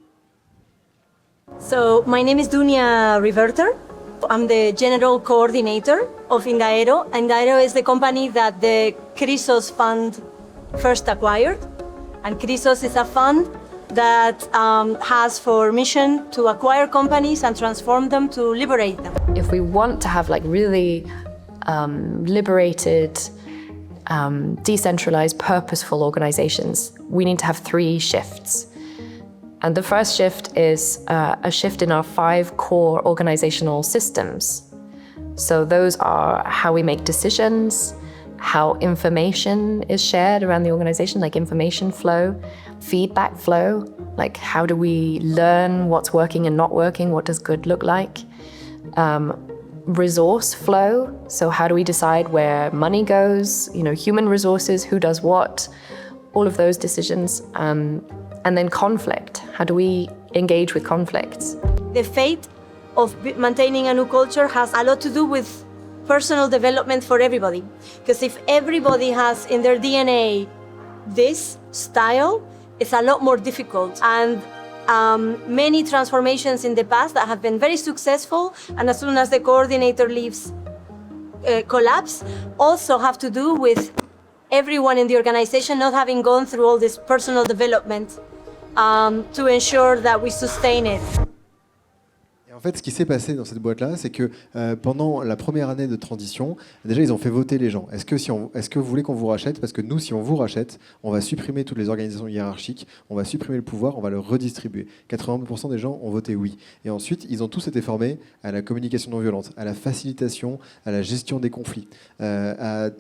So my name is Dunia Reverter. I'm the general coordinator of Indaero. Indaero is the company that the Chrysos Fund first acquired. And Chrysos is a fund that has for mission to acquire companies and transform them to liberate them. If we want to have really liberated, decentralized, purposeful organizations, we need to have 3 shifts. And the first shift is a shift in our 5 core organizational systems. So those are how we make decisions, how information is shared around the organization, like information flow, feedback flow, like how do we learn what's working and not working, what does good look like, resource flow, so how do we decide where money goes, human resources, who does what, all of those decisions, and then conflict, how do we engage with conflicts. The fate of maintaining a new culture has a lot to do with personal development for everybody. Because if everybody has in their DNA this style, it's a lot more difficult. And many transformations in the past that have been very successful, and as soon as the coordinator leaves, collapse, also have to do with everyone in the organization not having gone through all this personal development to ensure that we sustain it. En fait, ce qui s'est passé dans cette boîte-là, c'est que pendant la première année de transition, déjà, ils ont fait voter les gens. Est-ce que vous voulez qu'on vous rachète? Parce que nous, si on vous rachète, on va supprimer toutes les organisations hiérarchiques, on va supprimer le pouvoir, on va le redistribuer. 80% des gens ont voté oui. Et ensuite, ils ont tous été formés à la communication non violente, à la facilitation, à la gestion des conflits. Il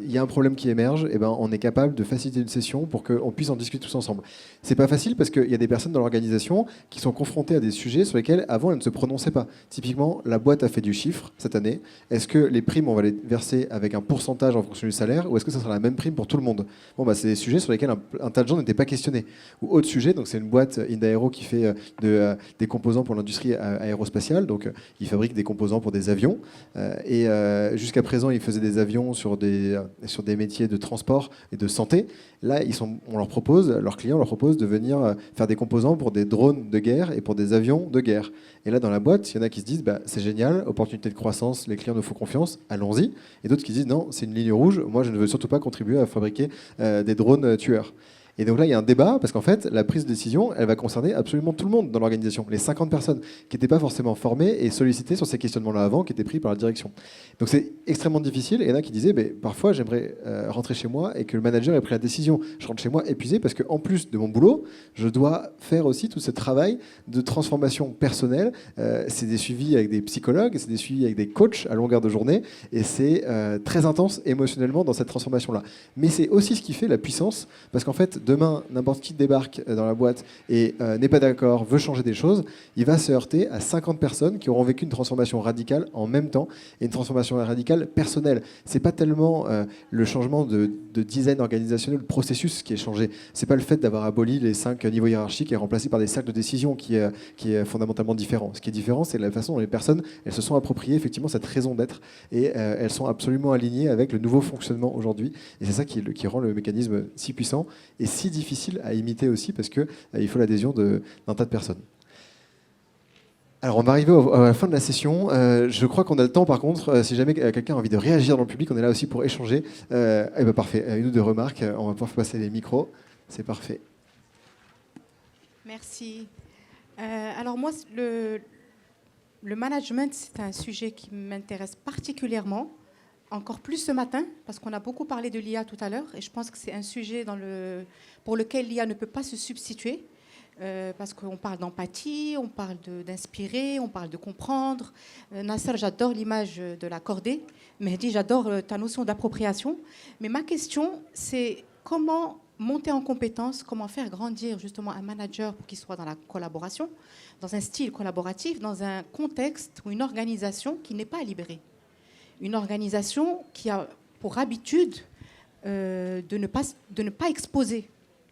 y a un problème qui émerge, et ben, on est capable de faciliter une session pour qu'on puisse en discuter tous ensemble. C'est pas facile parce qu'il y a des personnes dans l'organisation qui sont confrontées à des sujets sur lesquels, avant, elles ne se prononçaient pas. Typiquement, la boîte a fait du chiffre cette année. Est-ce que les primes, on va les verser avec un pourcentage en fonction du salaire, ou est-ce que ça sera la même prime pour tout le monde? Bon, bah, c'est des sujets sur lesquels un tas de gens n'étaient pas questionnés. Ou autre sujet, donc c'est une boîte Indaero qui fait des composants pour l'industrie aérospatiale. Donc, ils fabriquent des composants pour des avions. Et jusqu'à présent, ils faisaient des avions sur des métiers de transport et de santé. Là, leurs clients leur proposent de venir faire des composants pour des drones de guerre et pour des avions de guerre. Et là, dans la boîte, il y en a qui se disent c'est génial, opportunité de croissance, les clients nous font confiance, allons-y. Et d'autres qui disent non, c'est une ligne rouge, moi je ne veux surtout pas contribuer à fabriquer des drones tueurs. Et donc là, il y a un débat, parce qu'en fait, la prise de décision, elle va concerner absolument tout le monde dans l'organisation. Les 50 personnes qui n'étaient pas forcément formées et sollicitées sur ces questionnements-là avant, qui étaient pris par la direction. Donc c'est extrêmement difficile. Et il y en a qui disaient, parfois, j'aimerais rentrer chez moi et que le manager ait pris la décision. Je rentre chez moi épuisé parce qu'en plus de mon boulot, je dois faire aussi tout ce travail de transformation personnelle. C'est des suivis avec des psychologues, c'est des suivis avec des coachs à longueur de journée. Et c'est très intense émotionnellement dans cette transformation-là. Mais c'est aussi ce qui fait la puissance, parce qu'en fait, demain, n'importe qui débarque dans la boîte et n'est pas d'accord, veut changer des choses, il va se heurter à 50 personnes qui auront vécu une transformation radicale en même temps, et une transformation radicale personnelle. C'est pas tellement le changement de design organisationnel, le processus qui est changé. C'est pas le fait d'avoir aboli les 5 niveaux hiérarchiques et remplacé par des cercles de décision qui est fondamentalement différent. Ce qui est différent, c'est la façon dont les personnes elles se sont appropriées effectivement cette raison d'être, et elles sont absolument alignées avec le nouveau fonctionnement aujourd'hui. Et c'est ça qui rend le mécanisme si puissant et si difficile à imiter aussi, parce qu'il faut l'adhésion d'un tas de personnes. Alors on va arriver à la fin de la session. Je crois qu'on a le temps par contre. Si jamais quelqu'un a envie de réagir dans le public, on est là aussi pour échanger. Parfait, une ou deux remarques. On va pouvoir passer les micros. C'est parfait. Merci. Alors moi, le management, c'est un sujet qui m'intéresse particulièrement. Encore plus ce matin, parce qu'on a beaucoup parlé de l'IA tout à l'heure, et je pense que c'est un sujet pour lequel l'IA ne peut pas se substituer, parce qu'on parle d'empathie, on parle d'inspirer, on parle de comprendre. Nasser, j'adore l'image de la cordée. Mehdi, j'adore ta notion d'appropriation. Mais ma question, c'est comment monter en compétence, comment faire grandir justement un manager pour qu'il soit dans la collaboration, dans un style collaboratif, dans un contexte ou une organisation qui n'est pas libérée. Une organisation qui a pour habitude de ne pas exposer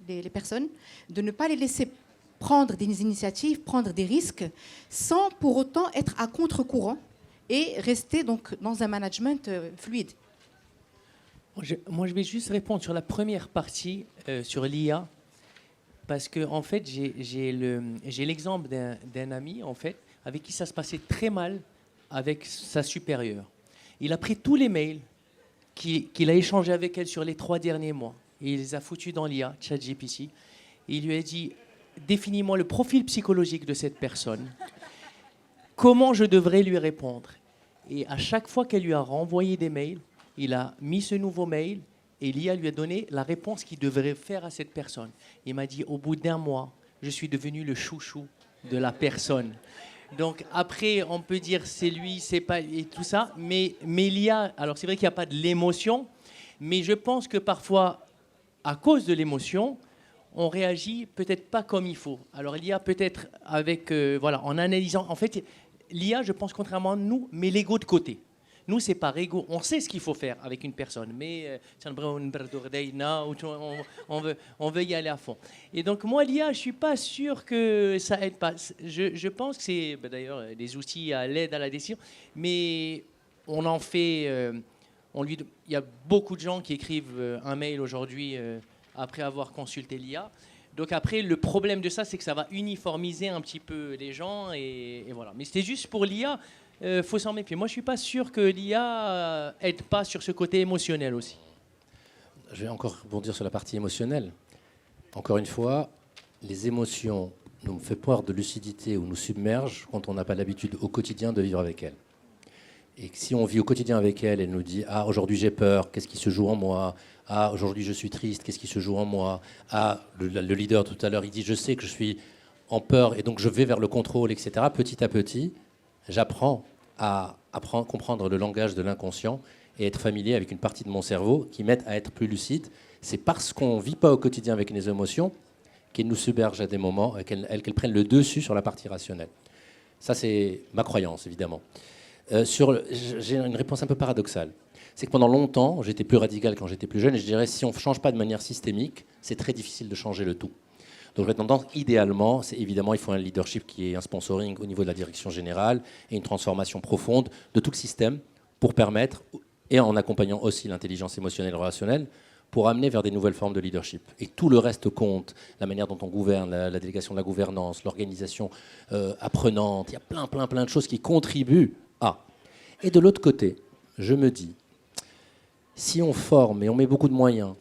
les personnes, de ne pas les laisser prendre des initiatives, prendre des risques, sans pour autant être à contre-courant et rester donc dans un management fluide. Moi, je vais juste répondre sur la première partie, sur l'IA, parce que en fait, j'ai l'exemple d'un ami en fait, avec qui ça se passait très mal avec sa supérieure. Il a pris tous les mails qu'il a échangés avec elle sur les 3 derniers mois. Et il les a foutus dans l'IA, ChatGPT. Et il lui a dit, définis-moi le profil psychologique de cette personne. Comment je devrais lui répondre? Et à chaque fois qu'elle lui a renvoyé des mails, il a mis ce nouveau mail et l'IA lui a donné la réponse qu'il devrait faire à cette personne. Il m'a dit, au bout d'1 mois, je suis devenu le chouchou de la personne. Donc après, on peut dire c'est lui, c'est pas et tout ça, mais il y a, alors c'est vrai qu'il n'y a pas de l'émotion, mais je pense que parfois, à cause de l'émotion, on réagit peut-être pas comme il faut. Alors il y a peut-être avec, voilà, en analysant, en fait, l'IA, je pense contrairement à nous, met l'ego de côté. Nous, c'est par ego. On sait ce qu'il faut faire avec une personne, mais on veut y aller à fond. Et donc, moi, l'IA, je ne suis pas sûr que ça aide pas. Je pense que c'est, d'ailleurs, des outils à l'aide à la décision, mais on en fait... il y a beaucoup de gens qui écrivent un mail aujourd'hui après avoir consulté l'IA. Donc après, le problème de ça, c'est que ça va uniformiser un petit peu les gens. Et voilà. Mais c'était juste pour l'IA. Faut s'en méfier. Moi, je suis pas sûr que l'IA aide pas sur ce côté émotionnel aussi. Je vais encore rebondir sur la partie émotionnelle. Encore une fois, les émotions nous font peur de lucidité ou nous submergent quand on n'a pas l'habitude au quotidien de vivre avec elles. Et si on vit au quotidien avec elle, elle nous dit « Ah, aujourd'hui j'ai peur, qu'est-ce qui se joue en moi ? Ah, aujourd'hui je suis triste, qu'est-ce qui se joue en moi ? Ah, le leader tout à l'heure, il dit « Je sais que je suis en peur et donc je vais vers le contrôle, etc. » Petit à petit, j'apprends à comprendre le langage de l'inconscient et être familier avec une partie de mon cerveau qui m'aide à être plus lucide. C'est parce qu'on ne vit pas au quotidien avec les émotions qu'elles nous submergent à des moments et qu'elles prennent le dessus sur la partie rationnelle. Ça, c'est ma croyance, évidemment. J'ai une réponse un peu paradoxale. C'est que pendant longtemps, j'étais plus radical quand j'étais plus jeune, et je dirais si on ne change pas de manière systémique, c'est très difficile de changer le tout. Donc j'aurais tendance, idéalement, c'est évidemment, il faut un leadership qui est un sponsoring au niveau de la direction générale et une transformation profonde de tout le système pour permettre, et en accompagnant aussi l'intelligence émotionnelle et relationnelle, pour amener vers des nouvelles formes de leadership. Et tout le reste compte, la manière dont on gouverne, la délégation de la gouvernance, l'organisation apprenante, il y a plein de choses qui contribuent à. Et de l'autre côté, je me dis, si on forme et on met beaucoup de moyens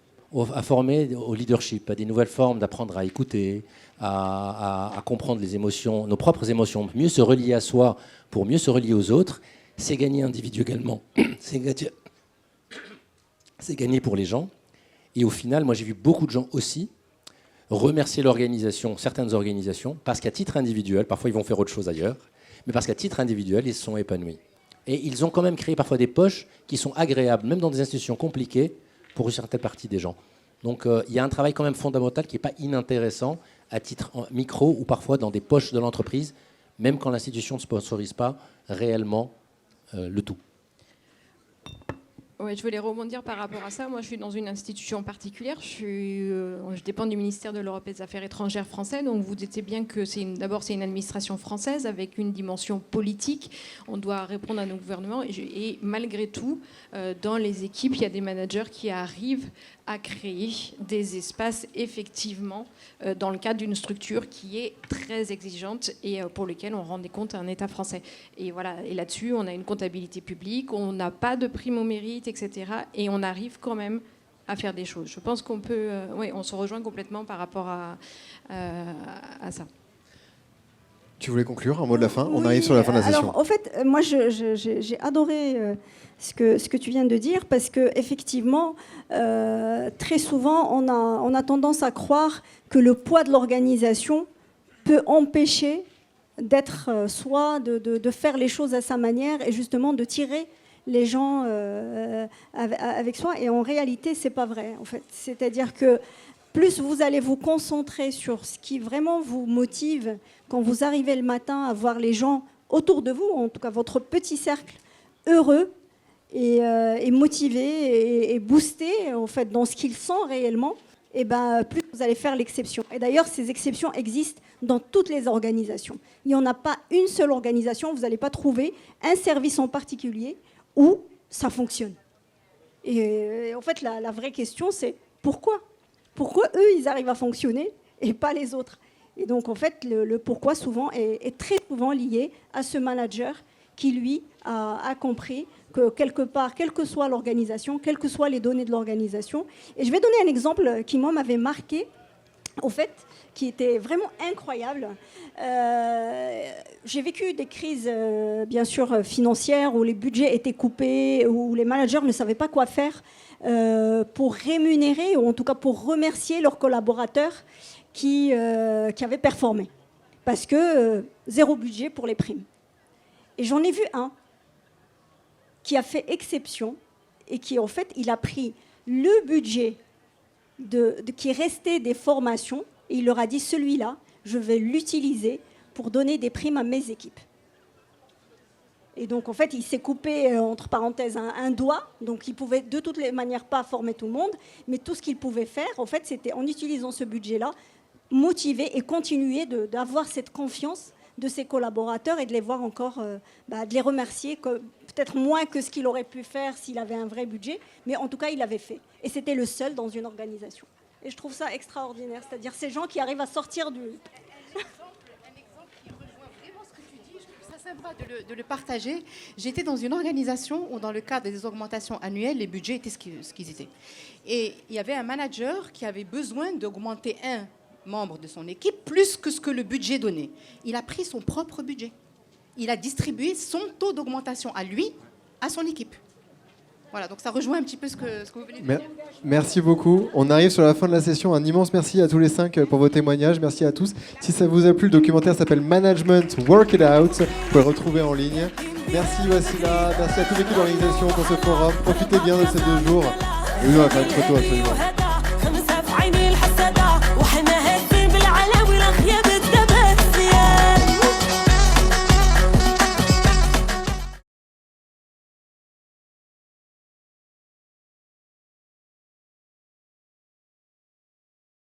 à former au leadership, à des nouvelles formes d'apprendre à écouter, à comprendre les émotions, nos propres émotions, mieux se relier à soi pour mieux se relier aux autres, c'est gagner individuellement, c'est gagner pour les gens. Et au final, moi j'ai vu beaucoup de gens aussi remercier l'organisation, certaines organisations, parce qu'à titre individuel, parfois ils vont faire autre chose ailleurs, mais parce qu'à titre individuel, ils se sont épanouis. Et ils ont quand même créé parfois des poches qui sont agréables, même dans des institutions compliquées, pour une certaine partie des gens. Donc il y a un travail quand même fondamental qui n'est pas inintéressant à titre micro ou parfois dans des poches de l'entreprise, même quand l'institution ne sponsorise pas réellement le tout. Ouais, je voulais rebondir par rapport à ça. Moi, je suis dans une institution particulière. Je dépends du ministère de l'Europe et des Affaires étrangères français. Donc, vous dites bien que d'abord, c'est une administration française avec une dimension politique. On doit répondre à nos gouvernements. Et malgré tout, dans les équipes, il y a des managers qui arrivent à créer des espaces, effectivement, dans le cadre d'une structure qui est très exigeante et pour lequel on rend des comptes à un État français. Et voilà. Et là-dessus, on a une comptabilité publique, on n'a pas de prime au mérite, etc. Et on arrive quand même à faire des choses. Je pense qu'on peut... on se rejoint complètement par rapport à ça. Tu voulais conclure, un mot de la fin ? Oui, on arrive sur la fin de la session. Alors, en fait, moi, j'ai adoré ce que tu viens de dire, parce qu'effectivement, très souvent, on a tendance à croire que le poids de l'organisation peut empêcher d'être soi, de faire les choses à sa manière et justement de tirer les gens avec soi. Et en réalité, c'est pas vrai, en fait. C'est-à-dire que plus vous allez vous concentrer sur ce qui vraiment vous motive quand vous arrivez le matin à voir les gens autour de vous, en tout cas votre petit cercle, heureux et motivé et boosté en fait, dans ce qu'ils sont réellement, et plus vous allez faire l'exception. Et d'ailleurs, ces exceptions existent dans toutes les organisations. Il n'y en a pas une seule organisation, vous n'allez pas trouver un service en particulier où ça fonctionne. Et en fait, la vraie question, c'est pourquoi ? Pourquoi eux, ils arrivent à fonctionner et pas les autres ? Et donc, en fait, le pourquoi souvent est très souvent lié à ce manager qui, lui, a compris que quelque part, quelle que soit l'organisation, quelles que soient les données de l'organisation, et je vais donner un exemple qui, moi, m'avait marqué, au fait, qui était vraiment incroyable. J'ai vécu des crises, bien sûr, financières, où les budgets étaient coupés, où les managers ne savaient pas quoi faire pour rémunérer, ou en tout cas pour remercier leurs collaborateurs qui avaient performé. Parce que zéro budget pour les primes. Et j'en ai vu un qui a fait exception et qui, en fait, il a pris le budget qui restait des formations et il leur a dit, celui-là, je vais l'utiliser pour donner des primes à mes équipes. Et donc, en fait, il s'est coupé, entre parenthèses, un doigt. Donc, il pouvait de toutes les manières pas former tout le monde. Mais tout ce qu'il pouvait faire, en fait, c'était en utilisant ce budget-là, motiver et continuer d'avoir cette confiance de ses collaborateurs et de les voir encore, de les remercier, peut-être moins que ce qu'il aurait pu faire s'il avait un vrai budget. Mais en tout cas, il l'avait fait. Et c'était le seul dans une organisation. Et je trouve ça extraordinaire. C'est-à-dire ces gens qui arrivent à sortir du... Sympa de le partager. J'étais dans une organisation où, dans le cadre des augmentations annuelles, les budgets étaient ce qu'ils étaient. Et il y avait un manager qui avait besoin d'augmenter un membre de son équipe plus que ce que le budget donnait. Il a pris son propre budget. Il a distribué son taux d'augmentation à lui, à son équipe. Voilà, donc ça rejoint un petit peu ce que vous venez de dire. Merci beaucoup. On arrive sur la fin de la session. Un immense merci à tous les 5 pour vos témoignages. Merci à tous. Si ça vous a plu, le documentaire s'appelle Management Work It Out. Vous pouvez le retrouver en ligne. Merci Wassila. Merci à toute l'équipe d'organisation pour ce forum. Profitez bien de ces 2 jours. Et nous, on va faire une photo absolument.